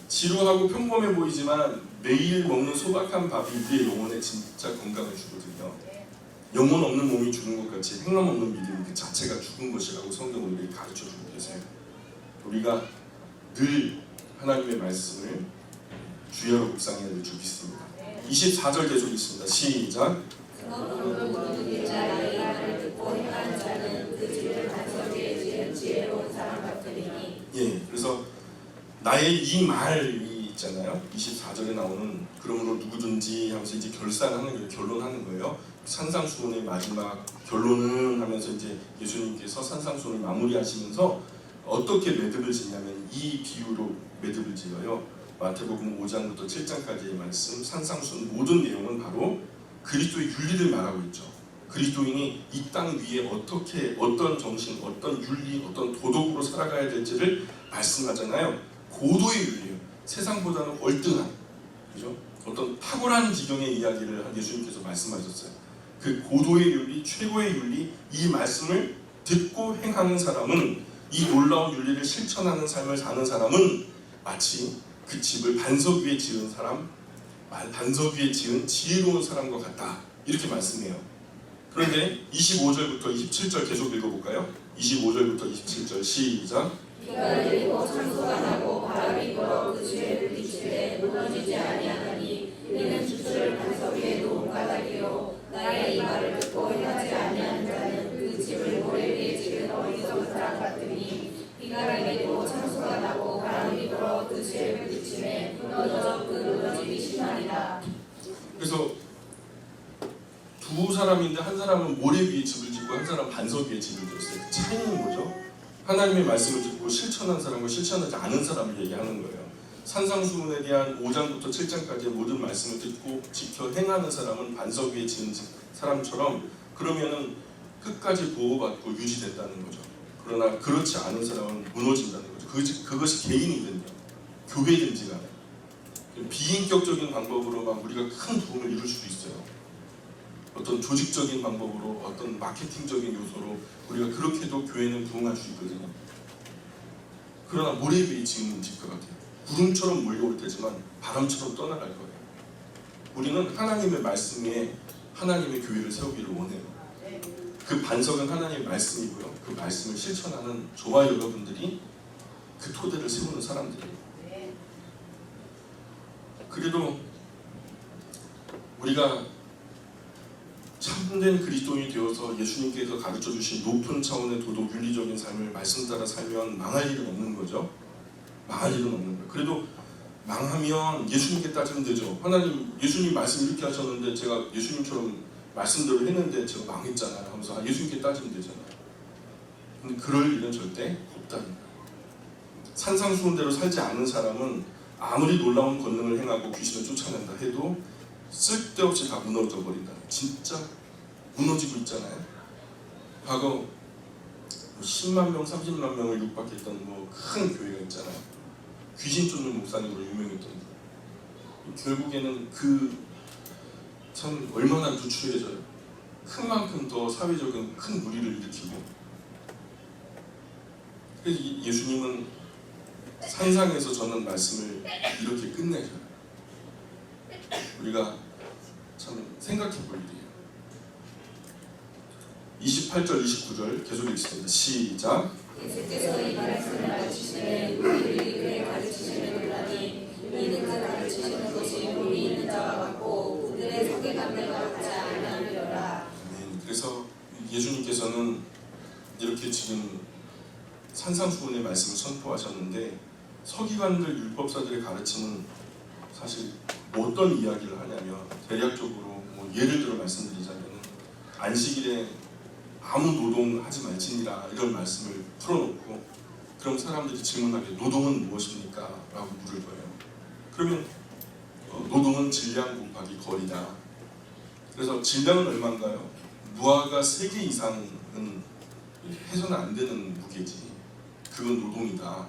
지루하고 평범해 보이지만 매일 먹는 소박한 밥이 우리의 영혼에 진짜 건강을 주거든요. 영혼 없는 몸이 죽은 것 같이 행함 없는 믿음 그 자체가 죽은 것이라고 성경은 우리에게 가르쳐주고 계세요. 우리가 늘 하나님의 말씀을 주야로 묵상해야 될 줄 믿습니다. 24절 계속 있습니다. 시작. 그러므로 모든 일자의 말을 듣고 행하는 자는 그 집을 반석에 지은 지혜로운 사람 같으리니. 예, 그래서 나의 이 말이 있잖아요. 24절에 나오는 그러므로 누구든지 하면서 이제 결산하는 거예요. 결론하는 거예요. 산상수훈의 마지막 결론은 하면서 이제 예수님께서 산상수훈을 마무리하시면서 어떻게 매듭을 짓냐면 이 비유로 매듭을 지어요. 마태복음 5장부터 7장까지의 말씀, 산상수훈 모든 내용은 바로 그리스도의 윤리를 말하고 있죠. 그리스도인이 이 땅 위에 어떻게 어떤 정신, 어떤 윤리, 어떤 도덕으로 살아가야 될지를 말씀하잖아요. 고도의 윤리예요. 세상보다는 월등한, 그죠? 어떤 탁월한 지경의 이야기를 예수님께서 말씀하셨어요. 그 고도의 윤리, 최고의 윤리, 이 말씀을 듣고 행하는 사람은, 이 놀라운 윤리를 실천하는 삶을 사는 사람은 마치 그 집을 반석 위에 지은 사람, 반석 위에 지은 지혜로운 사람과 같다. 이렇게 말씀해요. 그런데 25절부터 27절 계속 읽어볼까요? 25절부터 27절 시작. 비가 내리고 창수가 나고 바람이 불어 그 집에 부딪히되 무너지지 아니하나니 이는 주술을 반석 위에 놓은 까닭이요 나의 이 말을 듣고 행하지 아니하는 자는 그 집을 모래 위에 지은 어리석은 사람 같으니 비가 내리고 창수가 나고 바람이 불어 그 집에 부딪히매 무너져 그 무너짐이 심하니라. 그래서 두 사람인데 한 사람은 모래 위에 집을 짓고 한 사람은 반석 위에 집을 지었어요. 그 차이는 뭐죠? 하나님의 말씀을 듣고 실천한 사람과 실천하지 않은 사람을 얘기하는 거예요. 산상수훈에 대한 5장부터 7장까지의 모든 말씀을 듣고 지켜 행하는 사람은 반석 위에 지은 사람처럼 그러면은 끝까지 보호받고 유지된다는 거죠. 그러나 그렇지 않은 사람은 무너진다는 거죠. 그것이 개인이든요, 교회든지 간에 비인격적인 방법으로만 우리가 큰 도움을 이룰 수도 있어요. 어떤 조직적인 방법으로, 어떤 마케팅적인 요소로 우리가 그렇게 해도 교회는 부흥할 수 있거든요. 그러나 모래 위에 지은 집과 같아요. 구름처럼 몰려올 테지만 바람처럼 떠나갈 거예요. 우리는 하나님의 말씀에 하나님의 교회를 세우기를 원해요. 그 반석은 하나님의 말씀이고요. 그 말씀을 실천하는 저와 여러분들이 그 토대를 세우는 사람들이에요. 그래도 우리가 참된 그리스도인이 되어서 예수님께서 가르쳐 주신 높은 차원의 도덕 윤리적인 삶을 말씀 따라 살면 망할 일은 없는 거죠. 망할 일은 없는 거예요. 그래도 망하면 예수님께 따지면 되죠. 하나님, 예수님 말씀 이렇게 하셨는데 제가 예수님처럼 말씀대로 했는데 제가 망했잖아요 하면서 예수님께 따지면 되잖아요. 근데 그럴 일은 절대 없다는 거예요. 산상수훈대로 살지 않는 사람은 아무리 놀라운 권능을 행하고 귀신을 쫓아낸다 해도 쓸데없이 다 무너져 버린다. 진짜 무너지고 있잖아요. 과거 10만 명, 30만 명을 육박했던 큰 교회가 있잖아요. 귀신 쫓는 목사님으로 유명했던. 결국에는 참 얼마나 누추해져요. 큰 만큼 더 사회적인 큰 무리를 일으키고. 그래서 예수님은 산상에서 저는 말씀을 이렇게 끝내줘요. 우리가 참 생각해 볼 일이에요. 28절, 29절 계속 읽습니다. 시작. 예수께서 이 말씀을 가르치시되 우리를 이렇게 가르치시는 분라니 이는 그 가르치시는 것이 몸이 있는 자와 같고 그들의 서기관들과 같지 아니하리라. 그래서 예수님께서는 이렇게 지금 산상수훈의 말씀을 선포하셨는데 서기관들 율법사들의 가르침은 사실 어떤 이야기를 하냐면 대략적으로 예를 들어 말씀드리자면 안식일에 아무 노동하지 말지니라 이런 말씀을 풀어놓고 그럼 사람들이 질문하게 노동은 무엇입니까? 라고 물을 거예요. 그러면 노동은 질량 곱하기 거리다. 그래서 질량은 얼마인가요? 무화과 3개 이상은 해서는 안 되는 무게지. 그건 노동이다.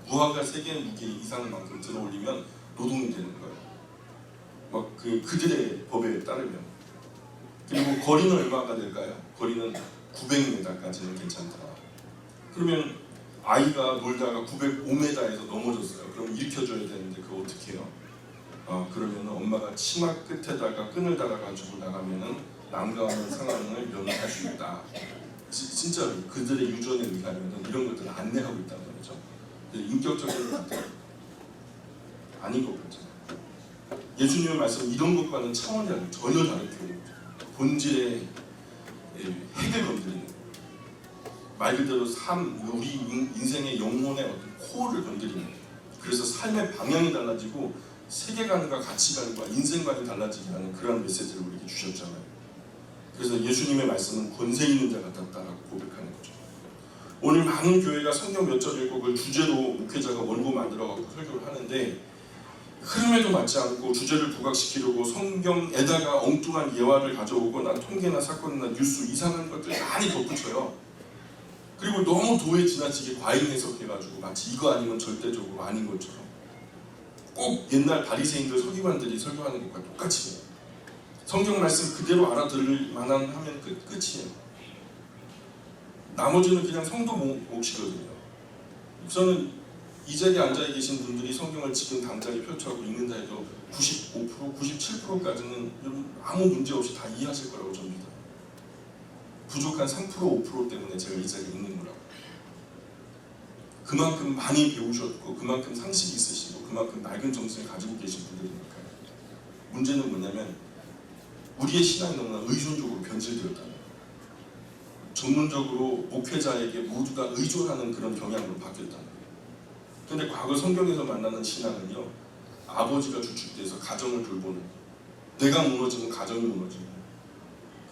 무화과 3개 무게 이상만큼 들어올리면 노동이 되는 거예요. 그들의 법에 따르면. 그리고 거리는 얼마가 될까요? 거리는 900m까지는 괜찮다. 그러면 아이가 놀다가 905m에서 넘어졌어요. 그럼 일으켜줘야 되는데 그거 어떻게 해요? 그러면 엄마가 치마 끝에다가 끈을 달아가지고 나가면은 난감한 상황을 면할 수 있다. 진짜 그들의 유전에 의하면 이런 것들을 안내하고 있다는 거죠. 인격적인 것들 아닌 것 같잖아요. 예수님의 말씀은 이런 것과는 차원이 아니고 전혀 다른 표현이죠. 본질의 핵을 건드리는 말 그대로 우리 인생의 영혼의 어떤 코어를 건드리는. 그래서 삶의 방향이 달라지고 세계관과 가치관과 인생관이 달라지게 하는 그런 메시지를 우리에게 주셨잖아요. 그래서 예수님의 말씀은 권세 있는 자 같았다라고 고백하는 거죠. 오늘 많은 교회가 성경 몇 절 읽고 그걸 주제로 목회자가 원고 만들어갖고 설교를 하는데 흐름에도 맞지 않고 주제를 부각시키려고 성경에다가 엉뚱한 예화를 가져오고 통계나 사건이나 뉴스 이상한 것들 많이 덧붙여요. 그리고 너무 도에 지나치게 과잉 해석해가지고 마치 이거 아니면 절대적으로 아닌 것처럼 꼭 옛날 바리새인들 서기관들이 설교하는 것과 똑같이 해요. 성경 말씀 그대로 알아들을 만한 하면 끝이에요. 나머지는 그냥 성도 몫이거든요. 저는 이 자리에 앉아 계신 분들이 성경을 지금 당장에 펼쳐하고 읽는다 해도 95%, 97%까지는 아무 문제 없이 다 이해하실 거라고 접니다. 부족한 3%, 5% 때문에 제가 이 자리에 있는 거라고. 그만큼 많이 배우셨고 그만큼 상식이 있으시고 그만큼 맑은 정신을 가지고 계신 분들이니까요. 문제는 뭐냐면 우리의 신앙이 너무나 의존적으로 변질되었다는 거예요. 전문적으로 목회자에게 모두가 의존하는 그런 경향으로 바뀌었다는 거예요. 근데 과거 성경에서 만나는 신앙은요, 아버지가 주축돼서 가정을 돌보는, 내가 무너지면 가정이 무너지고,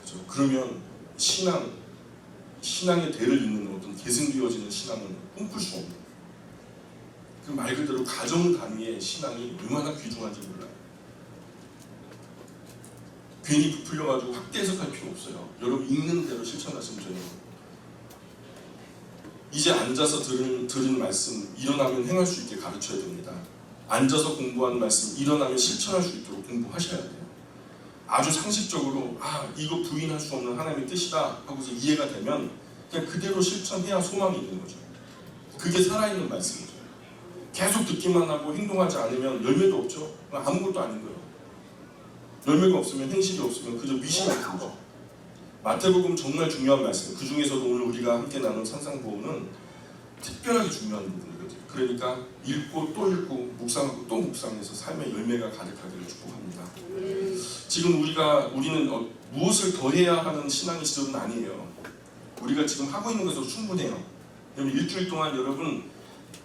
그죠? 그러면 신앙의 대를 잇는 어떤 계승되어지는 신앙은 꿈꿀 수 없는. 그 말 그대로 가정 단위의 신앙이 얼마나 귀중한지 몰라요. 괜히 부풀려가지고 확대 해석할 필요 없어요. 여러분 읽는 대로 실천하시면 돼요. 이제 앉아서 들은 말씀 일어나면 행할 수 있게 가르쳐야 됩니다. 앉아서 공부한 말씀 일어나면 실천할 수 있도록 공부하셔야 돼요. 아주 상식적으로 이거 부인할 수 없는 하나님의 뜻이다 하고서 이해가 되면 그냥 그대로 실천해야 소망이 있는 거죠. 그게 살아있는 말씀이죠. 계속 듣기만 하고 행동하지 않으면 열매도 없죠. 아무것도 아닌 거예요. 열매가 없으면 행실이 없으면 그저 미신이 같은 거죠. 마태복음 정말 중요한 말씀. 그 중에서도 오늘 우리가 함께 나눈 산상보호는 특별하게 중요한 부분이거든요. 그러니까 읽고 또 읽고 묵상하고 또 묵상해서 삶의 열매가 가득하기를 축복합니다. 지금 우리는 무엇을 더 해야 하는 신앙의 시절은 아니에요. 우리가 지금 하고 있는 것으로 충분해요. 왜냐면 일주일 동안 여러분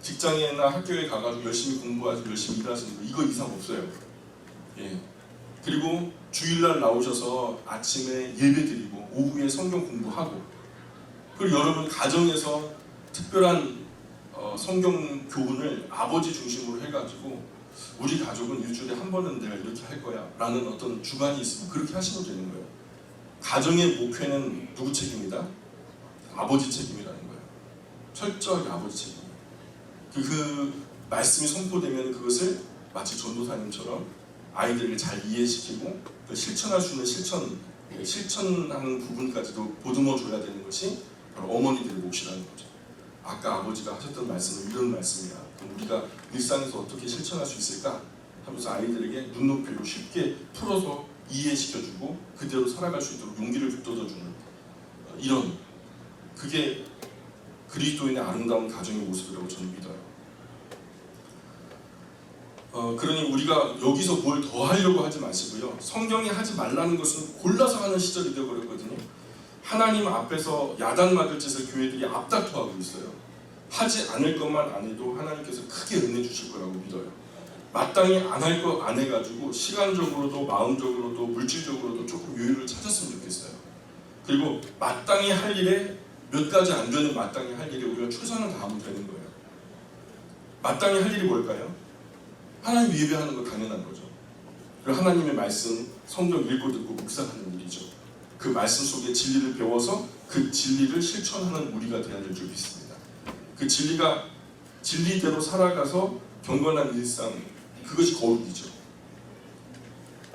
직장이나 학교에 가가지고 열심히 공부하시고 열심히 일하시는 거 이거 이상 없어요. 예. 그리고 주일날 나오셔서 아침에 예배드리고 오후에 성경 공부하고, 그리고 여러분 가정에서 특별한 성경 교훈을 아버지 중심으로 해가지고 우리 가족은 일주일에 한 번은 내가 이렇게 할 거야 라는 어떤 주관이 있으면 그렇게 하시면 되는 거예요. 가정의 목회는 누구 책임이다? 아버지 책임이라는 거예요. 철저하게 아버지 책임. 그 말씀이 선포되면 그것을 마치 전도사님처럼 아이들을 잘 이해시키고 실천할 수 있는 실천하는 부분까지도 보듬어 줘야 되는 것이 바로 어머니들의 몫이라는 거죠. 아까 아버지가 하셨던 말씀은 이런 말씀이야. 그럼 우리가 일상에서 어떻게 실천할 수 있을까 하면서 아이들에게 눈높이로 쉽게 풀어서 이해시켜주고 그대로 살아갈 수 있도록 용기를 북돋아주는 이런, 그게 그리스도인의 아름다운 가정의 모습이라고 저는 믿어요. 그러니 우리가 여기서 뭘 더 하려고 하지 마시고요. 성경이 하지 말라는 것은 골라서 하는 시절이 되어버렸거든요. 하나님 앞에서 야단맞을 짓을 교회들이 앞다투하고 있어요. 하지 않을 것만 안 해도 하나님께서 크게 은혜 주실 거라고 믿어요. 마땅히 안 할 거 안 해가지고 시간적으로도 마음적으로도 물질적으로도 조금 여유를 찾았으면 좋겠어요. 그리고 마땅히 할 일에 몇 가지 안 되는 마땅히 할 일에 우리가 최선을 다하면 되는 거예요. 마땅히 할 일이 뭘까요? 하나님 예배하는 거 당연한 거죠. 그리고 하나님의 말씀, 성경 읽고 듣고 묵상하는 일이죠. 그 말씀 속에 진리를 배워서 그 진리를 실천하는 우리가 되어야 될 줄 믿습니다. 그 진리가 진리대로 살아가서 경건한 일상, 그것이 거룩이죠.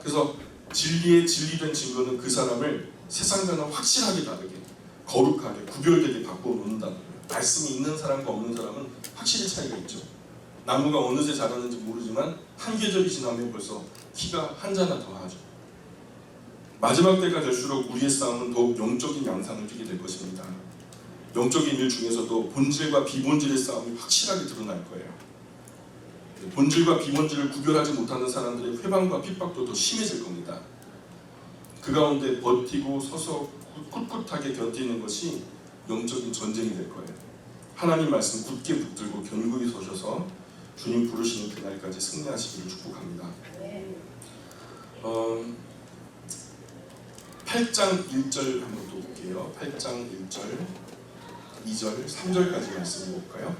그래서 진리의 진리된 증거는 그 사람을 세상과는 확실하게 다르게, 거룩하게, 구별되게 바꾸어 놓는다는 거예요. 말씀이 있는 사람과 없는 사람은 확실히 차이가 있죠. 나무가 어느새 자라는지 모르지만 한 계절이 지나면 벌써 키가 한 자나 더 하죠. 마지막 때가 될수록 우리의 싸움은 더욱 영적인 양상을 띠게 될 것입니다. 영적인 일 중에서도 본질과 비본질의 싸움이 확실하게 드러날 거예요. 본질과 비본질을 구별하지 못하는 사람들의 회방과 핍박도 더 심해질 겁니다. 그 가운데 버티고 서서 꿋꿋하게 견디는 것이 영적인 전쟁이 될 거예요. 하나님 말씀 굳게 붙들고 견고히 서셔서 주님 부르시는 그날까지 승리하시기를 축복합니다. 8장 1절 한번 또 볼게요. 8장 1절, 2절, 3절까지 말씀 볼까요?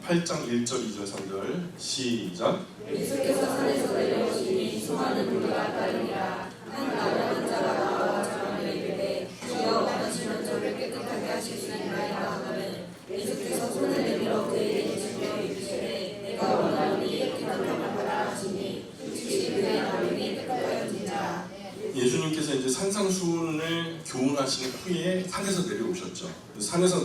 8장 1절, 2절, 3절 시작. 예수께서 산에서 내려오시니 수많은 무리가 따르니라. 한 나병한 자가 나와 저를 이르되 주여 원하시면 저를 깨끗하게 하실 수 있나이다 하거든 예수께서 손을 내밀어 그에게 주시며 이르시되 내가 원하노니 깨끗함을 받아라 하시니 즉시 그의 나병이 깨끗하여진다. 예수님께서 이제 산상수훈을 교훈하신 후에 산에서 내려오셨죠. 산에서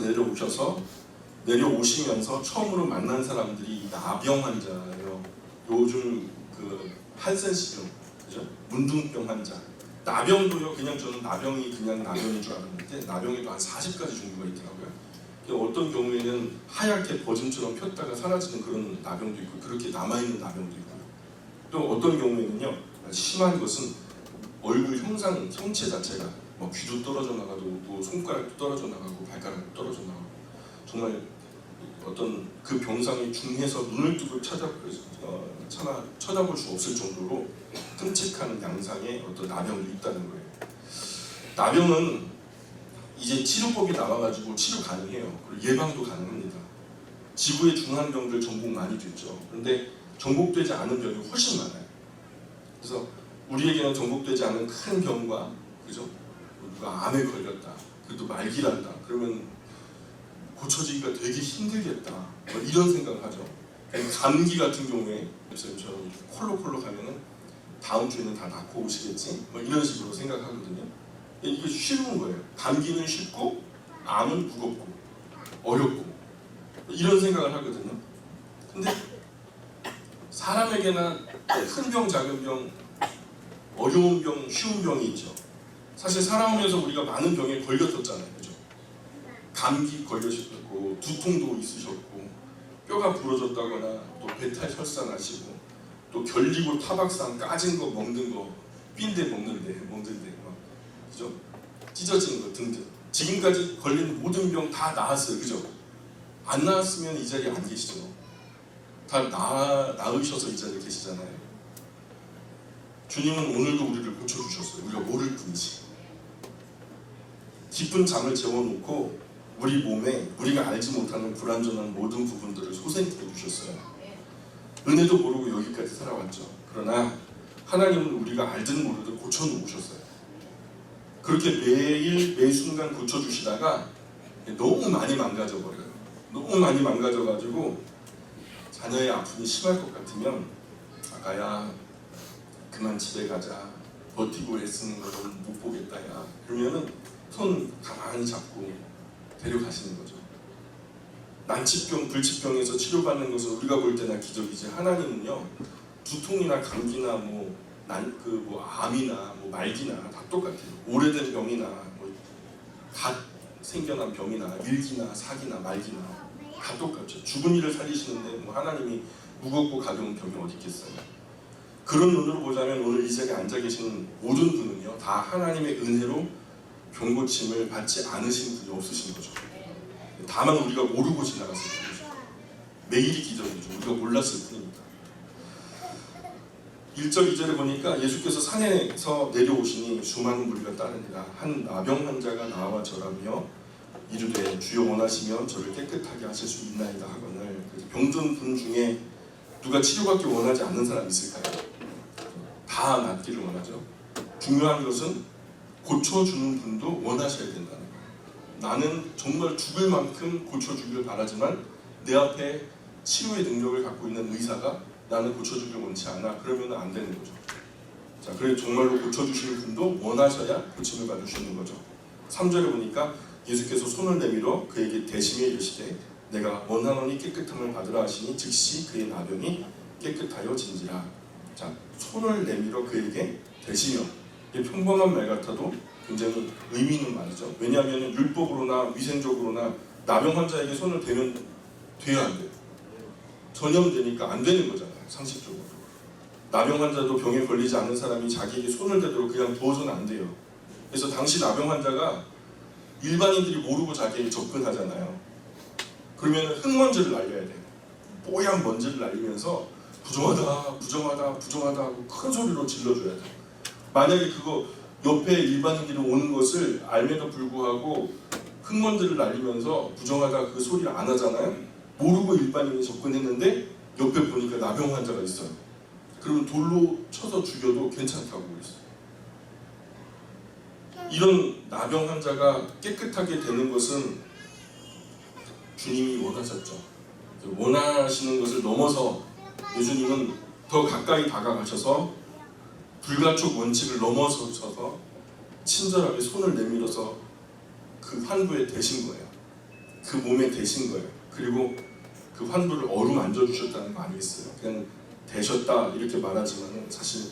내려오시면서 처음으로 만난 사람들이 나병 환자예요. 요즘 그 한센시름, 그죠? 문둥병 환자. 나병도요. 그냥 저는 나병이 그냥 나병인 줄 알았는데 나병에도 한 40가지 종류가 있더라고요. 어떤 경우에는 하얗게 버짐처럼 폈다가 사라지는 그런 나병도 있고 그렇게 남아있는 나병도 있고요. 또 어떤 경우에는요. 심한 것은 얼굴 형체 자체가 뭐 귀도 떨어져 나가고 뭐 손가락도 떨어져 나가고 발가락도 떨어져 나가고 정말 어떤 그 병상이 중해서 눈을 뜨고 쳐다볼 수 없을 정도로 끔찍한 양상의 어떤 나병도 있다는 거예요. 나병은 이제 치료법이 나와가지고 치료 가능해요. 그리고 예방도 가능합니다. 지구의 중한 병들 정복 많이 됐죠. 그런데 정복되지 않은 병이 훨씬 많아요. 그래서 우리에게는 정복되지 않은 큰 병과, 그죠? 누가 암에 걸렸다, 그래도 말기란다, 그러면 고쳐지기가 되게 힘들겠다, 뭐 이런 생각을 하죠. 감기 같은 경우에 저는 콜록콜록 하면은 다음 주에는 다 낫고 오시겠지, 뭐 이런 식으로 생각하거든요. 이게 쉬운 거예요. 감기는 쉽고 암은 무겁고 어렵고 이런 생각을 하거든요. 근데 사람에게나 큰 병, 작은 병, 어려운 병, 쉬운 병이 있죠. 사실 살아오면서 우리가 많은 병에 걸렸었잖아요. 그죠? 감기 걸리셨고, 두통도 있으셨고, 뼈가 부러졌다거나 또 배탈 혈산하시고 또 결리고 타박상 까진 거 먹는 거 삔데 먹는데 막 그죠? 찢어지는 거 등등 지금까지 걸린 모든 병 다 나았어요. 그죠? 안 나았으면 이 자리에 안 계시죠. 다 나으셔서 이 자리에 계시잖아요. 주님은 오늘도 우리를 고쳐주셨어요. 우리가 모를 뿐이지. 깊은 잠을 재워놓고 우리 몸에 우리가 알지 못하는 불완전한 모든 부분들을 소생해 주셨어요. 은혜도 모르고 여기까지 살아왔죠. 그러나 하나님은 우리가 알든 모르든 고쳐놓으셨어요. 그렇게 매일 매 순간 고쳐주시다가 너무 많이 망가져버려요. 너무 많이 망가져가지고 자녀의 아픔이 심할 것 같으면 아가야 그만 집에 가자. 버티고 애쓰는 거는 못 보겠다 야. 그러면은 손 가만히 잡고 데려가시는 거죠. 난치병, 불치병에서 치료받는 것은 우리가 볼 때나 기적이지 하나님은요 두통이나 감기나 암이나 말기나 다 똑같아요. 오래된 병이나 갓 생겨난 병이나 밀기나 사기나 말기나 다 똑같죠. 죽은 이를 살리시는데 하나님이 무겁고 가벼운 병이 어디 있겠어요. 그런 눈으로 보자면 오늘 이 자리에 앉아 계시는 모든 분은요 다 하나님의 은혜로 병고침을 받지 않으신 분이 없으신 거죠. 다만 우리가 모르고 지나갔을 뿐이죠. 매일이 기적이죠. 우리가 몰랐을 뿐입니다. 1절 2절에 보니까 예수께서 산에서 내려오시니 수많은 무리가 따르니라. 한 나병 환자가 나와 절하며 이르되 주여 원하시면 저를 깨끗하게 하실 수 있나이다 하거늘. 병든 분 중에 누가 치료받기 원하지 않는 사람 있을까요? 다 낫기를 원하죠. 중요한 것은 고쳐주는 분도 원하셔야 된다는 거예요. 나는 정말 죽을 만큼 고쳐주기를 바라지만 내 앞에 치료의 능력을 갖고 있는 의사가 나는 고쳐주기를 원치 않아. 그러면 안 되는 거죠. 자, 그래 정말로 고쳐주시는 분도 원하셔야 고침을 받으시는 거죠. 3절에 보니까 예수께서 손을 내밀어 그에게 대심에 이르시되 내가 원하노니 깨끗함을 받으라 하시니 즉시 그의 나병이 깨끗하여 진지라. 자, 손을 내밀어 그에게 대시며 이게 평범한 말 같아도 굉장히 의미 있는 말이죠. 왜냐하면 율법으로나 위생적으로나 나병 환자에게 손을 대면 돼야 안 돼요. 전염되니까 안 되는 거잖아요. 상식적으로. 나병 환자도 병에 걸리지 않는 사람이 자기에게 손을 대도록 그냥 두어서는 안 돼요. 그래서 당시 나병 환자가 일반인들이 모르고 자기에게 접근하잖아요. 그러면 흙먼지를 날려야 돼요. 뽀얀 먼지를 날리면서 부정하다 하고 큰 소리로 질러줘야 돼요. 만약에 그거 옆에 일반인들이 오는 것을 알면서 불구하고 흙먼지를 날리면서 부정하다 그 소리를 안 하잖아요. 모르고 일반인이 접근했는데 옆에 보니까 나병 환자가 있어요. 그러면 돌로 쳐서 죽여도 괜찮다고 그랬어요. 이런 나병 환자가 깨끗하게 되는 것은 주님이 원하셨죠. 원하시는 것을 넘어서 예수님은 더 가까이 다가가셔서 불가촉 원칙을 넘어서셔서 친절하게 손을 내밀어서 그 환부에 대신 거예요. 그 몸에 대신 거예요. 그리고 그 환부를 어루만져 주셨다는 거 아니겠어요? 그냥 대셨다 이렇게 말하지만 사실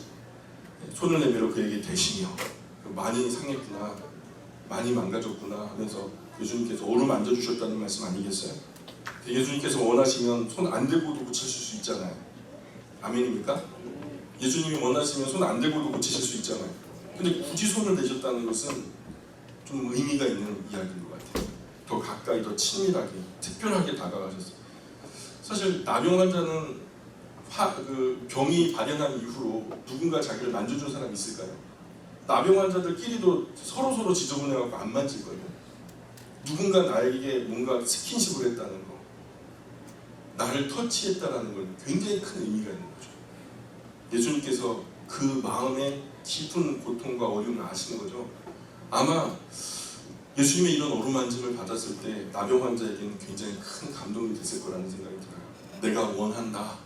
손을 내밀어 그에게 대시며 많이 상했구나, 많이 망가졌구나 하면서 예수님께서 어루만져 주셨다는 말씀 아니겠어요? 예수님께서 원하시면 손 안 대고도 고치실 수 있잖아요. 아멘입니까? 예수님이 원하시면 손 안 대고도 고치실 수 있잖아요. 근데 굳이 손을 대셨다는 것은 좀 의미가 있는 이야기인 것 같아요. 더 가까이, 더 친밀하게, 특별하게 다가가셨어요. 사실 나병 환자는 병이 발현한 이후로 누군가 자기를 만져준 사람이 있을까요? 나병 환자들끼리도 서로 지저분해갖고 안 만질 거예요. 누군가 나에게 뭔가 스킨십을 했다는 거, 나를 터치했다는 건 굉장히 큰 의미가 있는 거죠. 예수님께서 그 마음의 깊은 고통과 어려움을 아시는 거죠. 아마 예수님의 이런 어루만짐을 받았을 때 나병 환자에게는 굉장히 큰 감동이 됐을 거라는 생각이 들어요. 내가 원한다,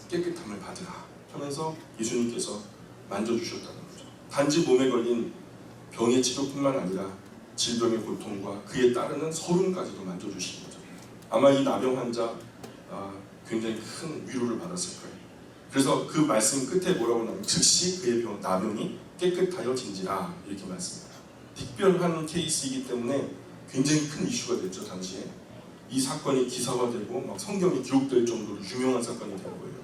깨끗함을 받으라 하면서 예수님께서 만져주셨다는 거죠. 단지 몸에 걸린 병의 치료뿐만 아니라 질병의 고통과 그에 따르는 서름까지도 만져주신 거죠. 아마 이 나병 환자 굉장히 큰 위로를 받았을 거예요. 그래서 그 말씀 끝에 뭐라고 나오면 즉시 그의 나병이 깨끗하여진지라 이렇게 말씀합니다. 특별한 케이스이기 때문에 굉장히 큰 이슈가 됐죠. 당시에 이 사건이 기사화되고 막 성경에 기록될 정도로 유명한 사건이 된 거예요.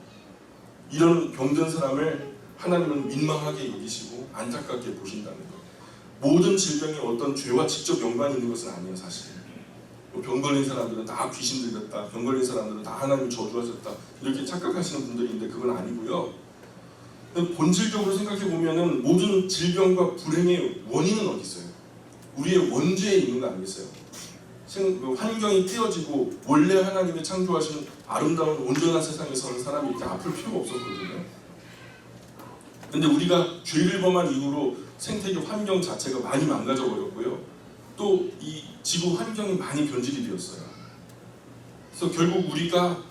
이런 병든 사람을 하나님은 민망하게 여기시고 안타깝게 보신다는 것. 모든 질병이 어떤 죄와 직접 연관이 있는 것은 아니에요, 사실. 병 걸린 사람들은 다 귀신 들렸다, 병 걸린 사람들은 다 하나님 저주하셨다, 이렇게 착각하시는 분들인데 그건 아니고요. 본질적으로 생각해 보면은 모든 질병과 불행의 원인은 어디 있어요? 우리의 원죄에 있는 거 아니겠어요? 환경이 띄어지고 원래 하나님이 창조하신 아름다운 온전한 세상에서는 사람이 이렇게 아플 필요가 없었거든요. 근데 우리가 죄를 범한 이후로 생태계 환경 자체가 많이 망가져 버렸고요. 또 이 지구 환경이 많이 변질이 되었어요. 그래서 결국 우리가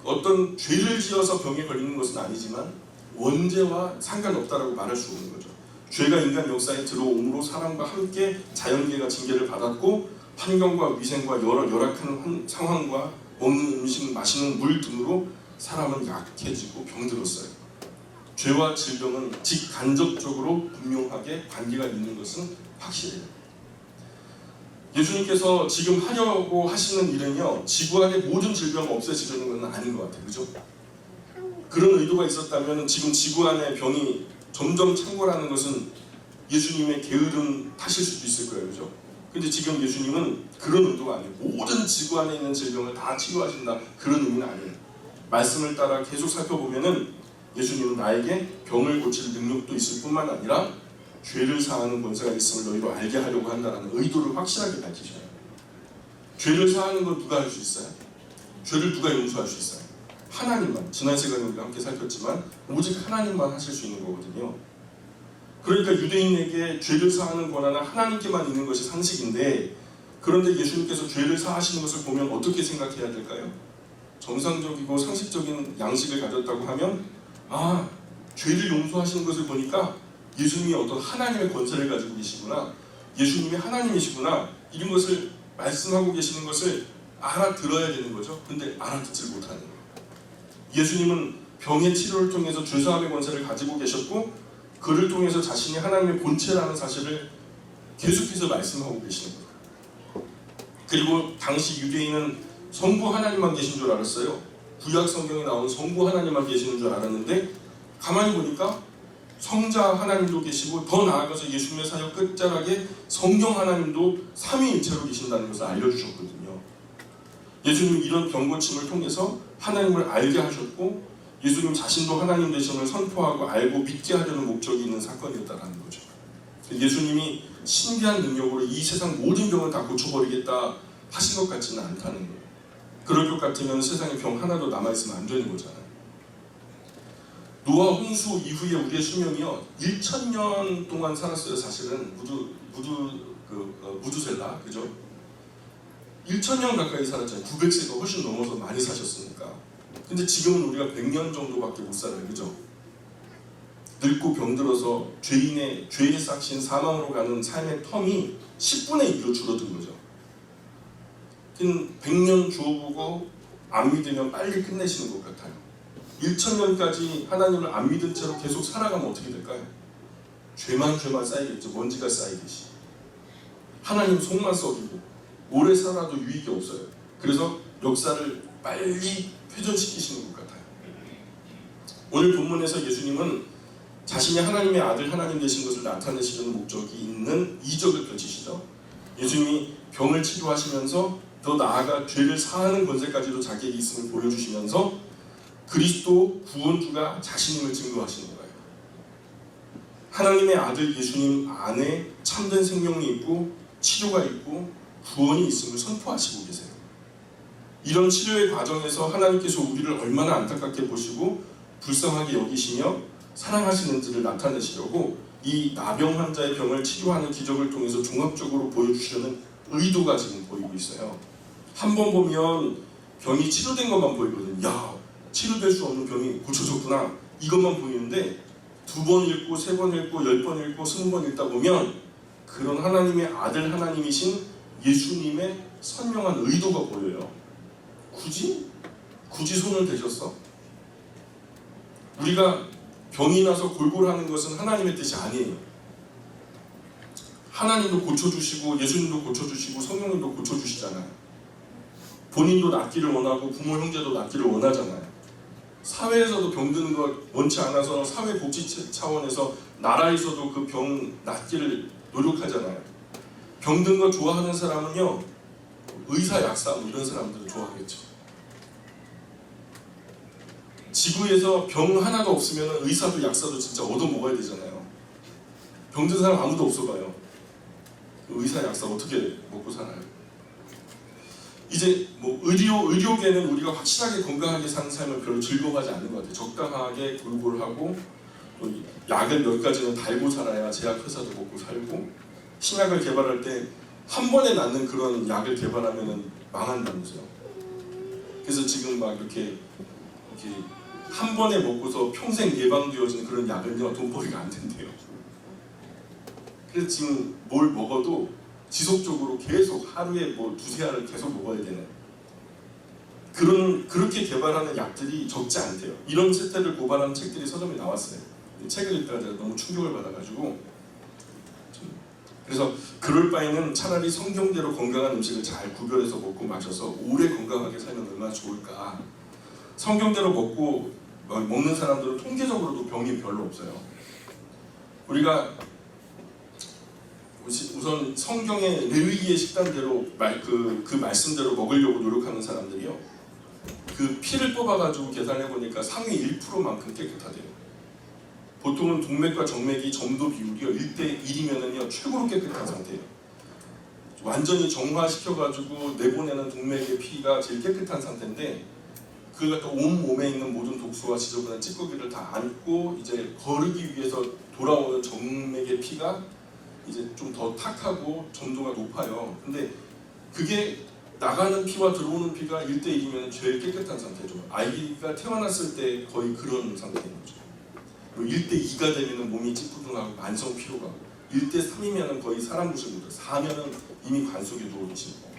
어떤 죄를 지어서 병에 걸리는 것은 아니지만 원죄와 상관없다라고 말할 수 없는 거죠. 죄가 인간 역사에 들어옴으로 사람과 함께 자연계가 징계를 받았고 환경과 위생과 여러 열악한 상황과 먹는 음식, 마시는 물 등으로 사람은 약해지고 병들었어요. 죄와 질병은 직간접적으로 분명하게 관계가 있는 것은 확실해요. 예수님께서 지금 하려고 하시는 일은요, 지구 안의 모든 질병을 없애시려는 건 아닌 것 같아요. 그죠? 그런 의도가 있었다면 지금 지구 안의 병이 점점 창궐하는 것은 예수님의 게으름 탓일 수도 있을 거예요. 그죠? 근데 지금 예수님은 그런 의도가 아니에요. 모든 지구 안에 있는 질병을 다 치료하신다, 그런 의미는 아니에요. 말씀을 따라 계속 살펴보면은 예수님은 나에게 병을 고칠 능력도 있을 뿐만 아니라 죄를 사하는 권세가 있음을 너희로 알게 하려고 한다는 의도를 확실하게 밝히셔요. 죄를 사하는 건 누가 할 수 있어요? 죄를 누가 용서할 수 있어요? 하나님만. 지난 시간에 우리가 함께 살폈지만 오직 하나님만 하실 수 있는 거거든요. 그러니까 유대인에게 죄를 사하는 권한은 하나님께만 있는 것이 상식인데, 그런데 예수님께서 죄를 사하시는 것을 보면 어떻게 생각해야 될까요? 정상적이고 상식적인 양식을 가졌다고 하면, 아, 죄를 용서하시는 것을 보니까 예수님이 어떤 하나님의 권세를 가지고 계시구나, 예수님이 하나님이시구나, 이런 것을 말씀하고 계시는 것을 알아들어야 되는 거죠. 근데 알아듣지 못하는 거예요. 예수님은 병의 치료를 통해서 죄사함의 권세를 가지고 계셨고, 그를 통해서 자신이 하나님의 본체라는 사실을 계속해서 말씀하고 계시는 거예요. 그리고 당시 유대인은 성부 하나님만 계신 줄 알았어요. 구약 성경에 나오는 성부 하나님만 계시는 줄 알았는데, 가만히 보니까 성자 하나님도 계시고, 더 나아가서 예수님의 사역 끝자락에 성경 하나님도 삼위일체로 계신다는 것을 알려주셨거든요. 예수님은 이런 병고침을 통해서 하나님을 알게 하셨고, 예수님 자신도 하나님 되심을 선포하고 알고 믿게 하려는 목적이 있는 사건이었다는 거죠. 예수님이 신비한 능력으로 이 세상 모든 병을 다 고쳐버리겠다 하신 것 같지는 않다는 거예요. 그럴 것 같으면 세상에 병 하나도 남아있으면 안 되는 거잖아요. 노아 홍수 이후에 우리의 수명이요 1000년 동안 살았어요. 사실은 무두셀라, 그죠? 1000년 가까이 살았잖아요. 900세가 훨씬 넘어서 많이 사셨으니까. 근데 지금은 우리가 100년 정도밖에 못 살아요. 그죠? 늙고 병들어서 죄의 싹신 사망으로 가는 삶의 텀이 10분의 1로 줄어든 거죠. 100년 주어보고 안 믿으면 빨리 끝내시는 것 같아요. 1000년까지 하나님을 안 믿은 채로 계속 살아가면 어떻게 될까요? 죄만 쌓이겠죠. 먼지가 쌓이듯이. 하나님 속만 썩이고 오래 살아도 유익이 없어요. 그래서 역사를 빨리 회전시키시는 것 같아요. 오늘 본문에서 예수님은 자신이 하나님의 아들, 하나님 되신 것을 나타내시려는 목적이 있는 이적을 펼치시죠. 예수님이 병을 치료하시면서 더 나아가 죄를 사하는 권세까지도 자기에게 있음을 보여주시면서 그리스도 구원주가 자신임을 증거하시는 거예요. 하나님의 아들 예수님 안에 참된 생명이 있고 치료가 있고 구원이 있음을 선포하시고 계세요. 이런 치료의 과정에서 하나님께서 우리를 얼마나 안타깝게 보시고 불쌍하게 여기시며 사랑하시는지를 나타내시려고 이 나병 환자의 병을 치료하는 기적을 통해서 종합적으로 보여주시려는 의도가 지금 보이고 있어요. 한 번 보면 병이 치료된 것만 보이거든요. 야, 치료될 수 없는 병이 고쳐졌구나, 이것만 보이는데 2번 읽고 3번 읽고 10번 읽고 20번 읽다 보면 그런 하나님의 아들 하나님이신 예수님의 선명한 의도가 보여요. 굳이 손을 대셨어? 우리가 병이 나서 골골하는 것은 하나님의 뜻이 아니에요. 하나님도 고쳐주시고 예수님도 고쳐주시고 성령님도 고쳐주시잖아요. 본인도 낫기를 원하고 부모 형제도 낫기를 원하잖아요. 사회에서도 병드는 걸 원치 않아서 사회복지 차원에서 나라에서도 그 병 낫기를 노력하잖아요. 병든 거 좋아하는 사람은요, 의사, 약사 뭐 이런 사람들을 좋아하겠죠. 지구에서 병 하나가 없으면 의사도 약사도 진짜 얻어먹어야 되잖아요. 병든 사람 아무도 없어 봐요. 의사, 약사 어떻게 먹고 살아요? 이제 뭐 의료계는 우리가 확실하게 건강하게 사는 삶을 별로 즐거워하지 않는 것 같아요. 적당하게 골고루하고 또 약을 몇 가지는 달고 살아야 제약회사도 먹고 살고, 신약을 개발할 때 한 번에 낫는 그런 약을 개발하면은 망한다면서요. 그래서 지금 막 이렇게 한 번에 먹고서 평생 예방되어지는 그런 약은요, 돈벌이가 안 된대요. 그래서 지금 뭘 먹어도 지속적으로 계속 하루에 뭐 두세 알을 계속 먹어야 되는 그렇게 개발하는 약들이 적지 않대요. 이런 세태를 고발하는 책들이 서점에 나왔어요. 책을 읽다가 제가 너무 충격을 받아가지고, 그래서 그럴 바에는 차라리 성경대로 건강한 음식을 잘 구별해서 먹고 마셔서 오래 건강하게 살면 얼마나 좋을까. 성경대로 먹는 사람들은 통계적으로도 병이 별로 없어요. 우리가 우선 성경의 레위기의 식단대로 그 말씀대로 먹으려고 노력하는 사람들이요, 그 피를 뽑아가지고 계산해 보니까 상위 1%만큼 깨끗하대요. 보통은 동맥과 정맥이 점도 비율이요 1:1이면은요 최고로 깨끗한 상태예요. 완전히 정화시켜가지고 내보내는 동맥의 피가 제일 깨끗한 상태인데, 그걸 갖다 온 몸에 있는 모든 독소와 지저분한 찌꺼기를 다 안고 이제 거르기 위해서 돌아오는 정맥의 피가 이제 좀 더 탁하고 점도가 높아요. 근데 그게 나가는 피와 들어오는 피가 1:1이면 제일 깨끗한 상태죠. 아이가 태어났을 때 거의 그런 상태인 거죠. 1:2가 되면 몸이 찌뿌둥하고 만성 피로가, 1:3이면 거의 사람 무시 못해요. 4면은 이미 관속에 누워 계시고,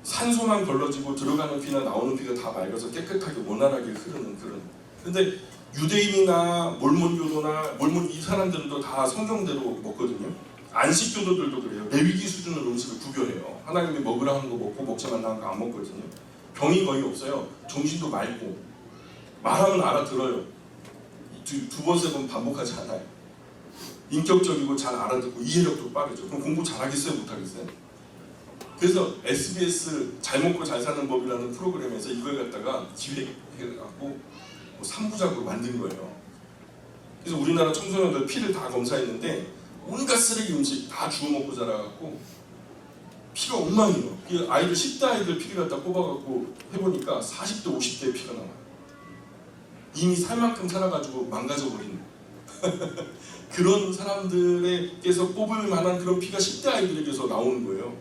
산소만 걸러지고 들어가는 피나 나오는 피가 다 맑아서 깨끗하게 원활하게 흐르는 그런. 근데 유대인이나 몰몬교도나 이 사람들도 다 성경대로 먹거든요. 안식교도들도 그래요. 레위기 수준으로 음식을 구별해요. 하나님이 먹으라 하는 거 먹고 먹지 말라 하는 거 안 먹거든요. 병이 거의 없어요. 정신도 맑고, 말하면 알아들어요. 두 번, 세 번 반복하지 않아요. 인격적이고 잘 알아듣고 이해력도 빠르죠. 그럼 공부 잘하겠어요? 못하겠어요? 그래서 SBS 잘 먹고 잘 사는 법이라는 프로그램에서 이걸 갖다가 기획해갖고 3부작으로 만든 거예요. 그래서 우리나라 청소년들 피를 다 검사했는데 온갖 쓰레기 음식 다 주워 먹고 자라갖고 피가 엉망이에요. 아이들 10대 아이들 피를 갖다 뽑아갖고 해보니까 40대 50대 피가 나와요. 이미 살 만큼 살아가지고 망가져버린 그런 사람들에게서 뽑을 만한 그런 피가 10대 아이들에게서 나오는 거예요.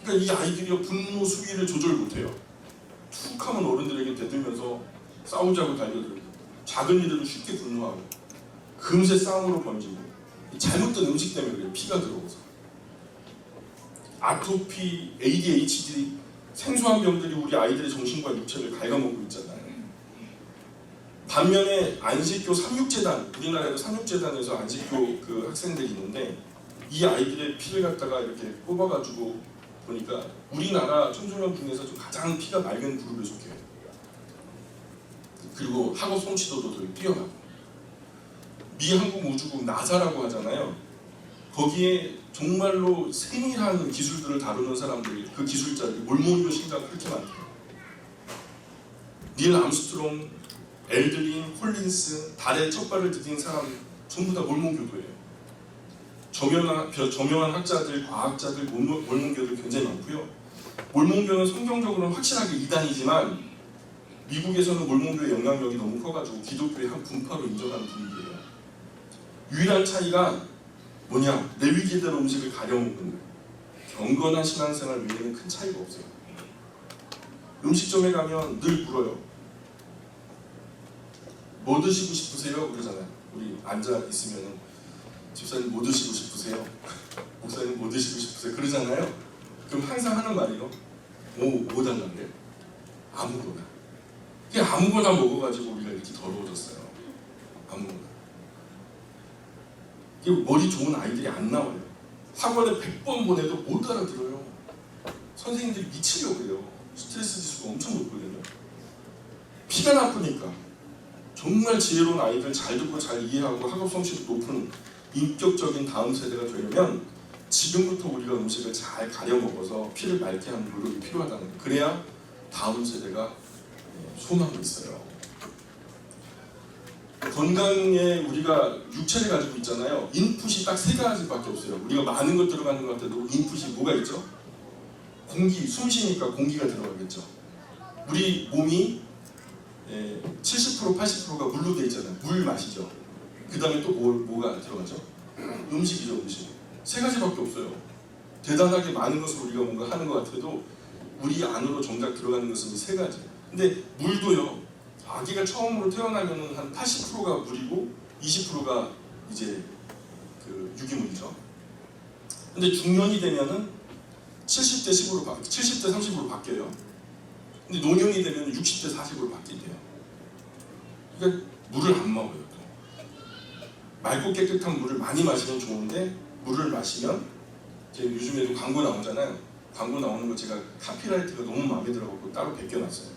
그러니까 이 아이들이 분노 수위를 조절 못해요. 툭 하면 어른들에게 대들면서 싸우자고 달려들고, 작은 일에도 쉽게 분노하고, 금세 싸움으로 번지고, 잘못된 음식 때문에 그래요. 피가 들어오서. 아토피, ADHD, 생소한 병들이 우리 아이들의 정신과 육체를 갉아먹고 있잖아요. 반면에 안식교 삼육재단, 우리나라에도 삼육재단에서 안식교 그 학생들이 있는데, 이 아이들의 피를 갖다가 이렇게 뽑아가지고 보니까 우리나라 청소년 중에서 좀 가장 피가 맑은 그룹에 속해요. 그리고 학업 성취도도 되게 뛰어나고, 미 항공우주국 나사라고 하잖아요. 거기에 정말로 세밀한 기술들을 다루는 사람들이, 그 기술자들이 몰몬교 신자가 그렇게 많대요. 닐 암스트롱, 엘드린, 콜린스, 달에 첫 발을 디딘 사람 전부 다 몰몬교도예요. 저명한 학자들, 과학자들, 몰몬교도 굉장히 많고요. 몰몬교는 성경적으로는 확실하게 이단이지만 미국에서는 몰몬교의 영향력이 너무 커가지고 기독교의 한 분파로 인정하는 분위기예요. 유일한 차이가 뭐냐? 레위기대로 음식을 가려 먹는 거예요. 경건한 신앙생활 외에는 큰 차이가 없어요. 음식점에 가면 늘 물어요. 뭐 드시고 싶으세요? 그러잖아요. 우리 앉아 있으면은 집사님 뭐 드시고 싶으세요? 목사님 뭐 드시고 싶으세요? 그러잖아요. 그럼 항상 하는 말이요. 뭐 달라는데? 아무거나. 그냥 아무거나 먹어가지고 우리가 이렇게 더러워졌어요. 아무거나. 이게 머리 좋은 아이들이 안 나와요. 학원에 100번 보내도 못 알아들어요. 선생님들이 미치려고 해요. 스트레스 지수가 엄청 높거든요. 피가 나쁘니까. 정말 지혜로운 아이들 잘 듣고 잘 이해하고 학업 성취도 높은 인격적인 다음 세대가 되려면 지금부터 우리가 음식을 잘 가려 먹어서 피를 맑게 하는 노력이 필요하다는 거예요. 그래야 다음 세대가 소망이 있어요. 건강에 우리가 육체를 가지고 있잖아요. 인풋이 딱 3가지밖에 없어요. 우리가 많은 것 들어가는 것 같아도 인풋이 뭐가 있죠? 공기, 숨 쉬니까 공기가 들어가겠죠. 우리 몸이 70% 80%가 물로 돼 있잖아요. 물 마시죠. 그 다음에 또 뭐가 들어가죠? 음식이죠. 음식. 3가지밖에 없어요. 대단하게 많은 것을 우리가 뭔가 하는 것 같아도 우리 안으로 정작 들어가는 것은 3가지. 근데 물도요. 아기가 처음으로 태어나면은 한 80%가 물이고 20%가 이제 그 유기물이죠. 근데 중년이 되면은 70대 10으로 70대 30으로 바뀌어요. 근데 노년이 되면 60대 40으로 바뀐대요. 그러니까 물을 안 먹어요. 또. 맑고 깨끗한 물을 많이 마시면 좋은데 물을 마시면 제가 요즘에도 광고 나오잖아요. 광고 나오는 거 제가 카피라이트가 너무 마음에 들어갖고 따로 베껴놨어요.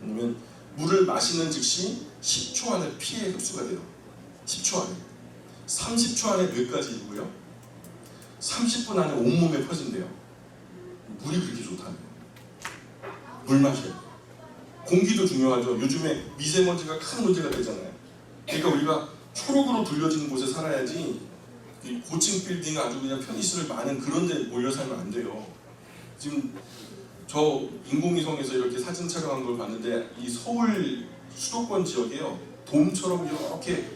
왜냐면 물을 마시는 즉시 10초 안에 피에 흡수가 돼요. 10초 안에. 30초 안에 뇌까지 이루고요. 30분 안에 온몸에 퍼진대요. 물이 그렇게 좋다는 거예요. 물 마셔야 돼요. 공기도 중요하죠. 요즘에 미세먼지가 큰 문제가 되잖아요. 그러니까 우리가 초록으로 둘려지는 곳에 살아야지 고층 빌딩 아주 그냥 편의시설 많은 그런 데 몰려 살면 안 돼요. 지금 저 인공위성에서 이렇게 사진 촬영한 걸 봤는데 이 서울 수도권 지역에요. 돔처럼 이렇게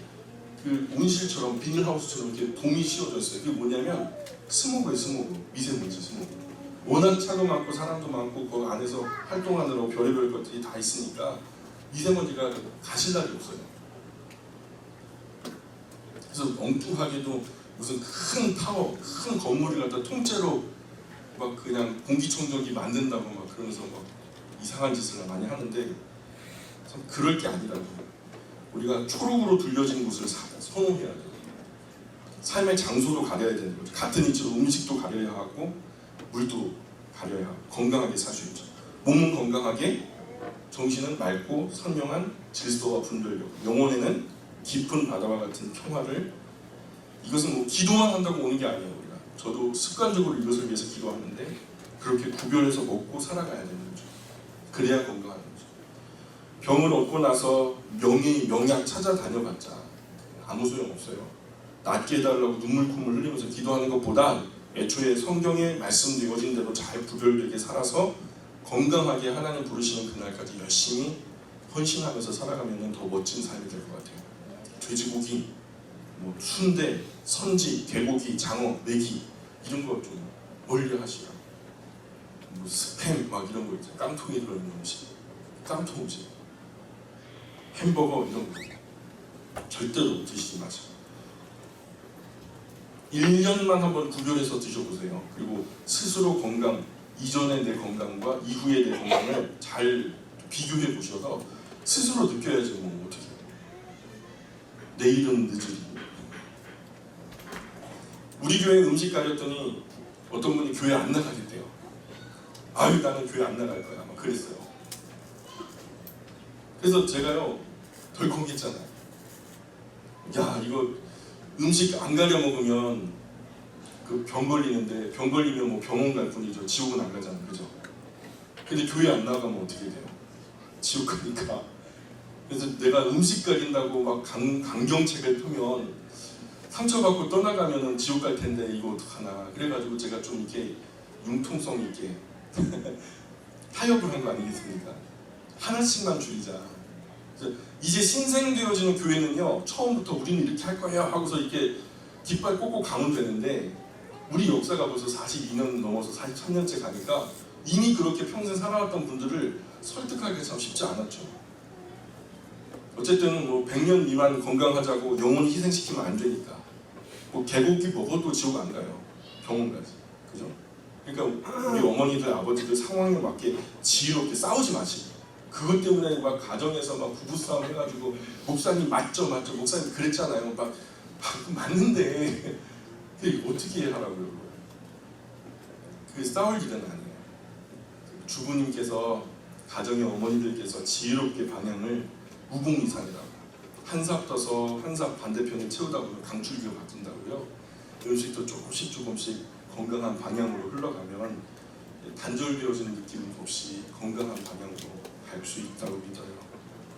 그 온실처럼 비닐하우스처럼 이렇게 돔이 씌워져 있어요. 그게 뭐냐면 스모그예요. 스모그. 미세먼지 스모그. 워낙 차도 많고 사람도 많고 그 안에서 활동하느라고 별의별 것들이 다 있으니까 미세먼지가 가실 날이 없어요. 그래서 엉뚱하게도 무슨 큰 타워, 큰 건물을 갖다 통째로 막 그냥 공기청정기 만든다고 막 그러면서 막 이상한 짓을 많이 하는데 참 그럴 게 아니라고. 우리가 초록으로 둘려진 곳을 선호해야 돼요. 삶의 장소도 가려야 되는 거죠. 같은 위치로 음식도 가려야 하고 물도 가려야 하고 건강하게 살 수 있죠. 몸은 건강하게 정신은 맑고 선명한 질서와 분별력, 영혼에는 깊은 바다와 같은 평화를. 이것은 뭐 기도만 한다고 오는 게 아니에요. 우리가 저도 습관적으로 이것을 위해서 기도하는데 그렇게 구별해서 먹고 살아가야 되는 거죠. 그래야 건강한 거죠. 병을 얻고 나서 명약 찾아다녀봤자 아무 소용 없어요. 낫게 해달라고 눈물 콧물 흘리면서 기도하는 것보다 애초에 성경에 말씀되어진 대로 잘 구별되게 살아서 건강하게 하나님 부르시는 그날까지 열심히 헌신하면서 살아가면 더 멋진 삶이 될 것 같아요. 돼지고기, 뭐 순대, 선지, 개고기, 장어, 메기 이런 거 좀 멀리 하시라. 뭐 스팸 막 이런 거 있죠. 깡통이 들어있는 음식, 깡통 음식, 햄버거 이런 거 절대로 드시지 마세요. 1년만 한번 구별해서 드셔보세요. 그리고 스스로 건강, 이전의 내 건강과 이후의 내 건강을 잘 비교해 보셔서 스스로 느껴야지 뭐 어떻게 해요. 내일은 늦으리. 우리 교회 음식 가렸더니 어떤 분이 교회 안 나가겠대요. 아유 나는 교회 안 나갈 거야. 막 그랬어요. 그래서 제가요 덜컹했잖아요. 야 이거 음식 안 가려 먹으면 그 병 걸리는데 병 걸리면 뭐 병원 갈 뿐이죠. 지옥은 안 가잖아요. 그죠? 근데 교회 안 나가면 어떻게 돼요? 지옥 가니까. 그래서 내가 음식 가린다고 막 강경책을 펴면 상처받고 떠나가면은 지옥 갈 텐데 이거 어떡하나. 그래가지고 제가 좀 이렇게 융통성 있게 타협을 한 거 아니겠습니까? 하나씩만 줄이자. 이제 신생되어지는 교회는요 처음부터 우리는 이렇게 할 거야 하고서 이렇게 깃발 꽂고 가면 되는데 우리 역사가 벌써 42년 넘어서 43년째 가니까 이미 그렇게 평생 살아왔던 분들을 설득하기가 참 쉽지 않았죠. 어쨌든 뭐 100년 미만 건강하자고 영혼을 희생시키면 안 되니까 뭐 개고기 먹어도 지옥 안 가요. 병원 가지. 그죠? 그러니까 우리 어머니들 아버지들 상황에 맞게 지혜롭게 싸우지 마시고 그것 때문에 막 가정에서 막 부부싸움 해가지고 목사님 맞죠 목사님 그랬잖아요. 막 맞는데 어떻게 하라고요? 그 싸울 일은 아니에요. 주부님께서 가정의 어머니들께서 지혜롭게 방향을 우공이산이라고 한 삽 떠서 한 삽 반대편에 채우다 보면 강줄기가 바뀐다고요. 음식도 조금씩 건강한 방향으로 흘러가면 단절되어지는 느낌 없이 건강한 방향으로 갈 수 있다고 믿어요.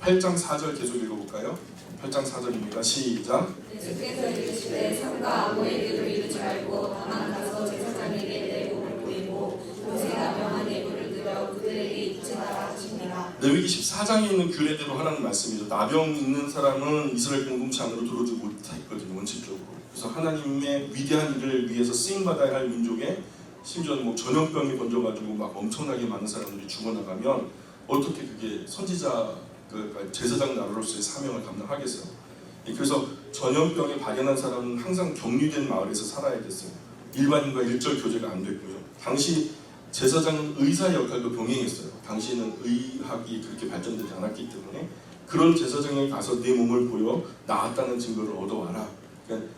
8장 4절 계속 읽어볼까요? 8장 4절입니다. 시작. 주께서 이르시되 삼가 아무에게도 이르지 말고 다만 가서 제사장에게 내 몸을 보이고 모세가 명한 예물을 드려 그들에게 입증하라 하시니라. 레위기 14장에 있는 규례대로 하라는 말씀이죠. 나병 있는 사람은 이스라엘 공동체 안으로 들어오지 못했거든요. 원칙적으로. 그래서 하나님의 위대한 일을 위해서 쓰임받아야 할 민족에 심지어는 뭐 전염병이 번져가지고 막 엄청나게 많은 사람들이 죽어나가면 어떻게 그게 선지자 제사장 나라로서의 사명을 감당하겠어요. 그래서 전염병에 발현한 사람은 항상 격리된 마을에서 살아야 됐어요. 일반인과 일절 교제가 안 됐고요. 당시 제사장은 의사 역할도 병행했어요. 당시에는 의학이 그렇게 발전되지 않았기 때문에 그런 제사장에 가서 내 몸을 보여 나았다는 증거를 얻어와라. 그러니까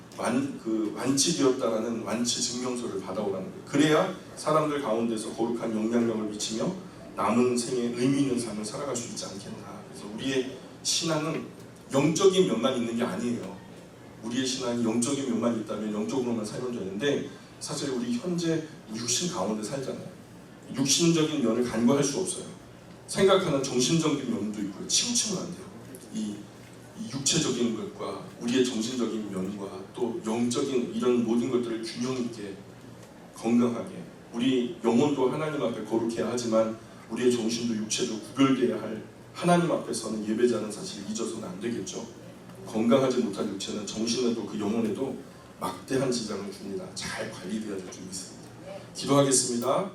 완치되었다라는 완치 증명서를 받아오라는 거예요. 그래야 사람들 가운데서 거룩한 영향력을 미치며 남은 생에 의미 있는 삶을 살아갈 수 있지 않겠나. 그래서 우리의 신앙은 영적인 면만 있는 게 아니에요. 우리의 신앙이 영적인 면만 있다면 영적으로만 살면 되는데 사실 우리 현재 육신 가운데 살잖아요. 육신적인 면을 간과할 수 없어요. 생각하는 정신적인 면도 있고요. 치우치면 안 돼요. 이 육체적인 것과 우리의 정신적인 면과 또 영적인 이런 모든 것들을 균형 있게 건강하게 우리 영혼도 하나님 앞에 거룩해야 하지만 우리의 정신도 육체도 구별돼야 할 하나님 앞에서는 예배자는 사실 잊어서는 안 되겠죠. 건강하지 못한 육체는 정신에도 그 영혼에도 막대한 지장을 줍니다. 잘 관리돼야 될 줄 믿습니다. 기도하겠습니다.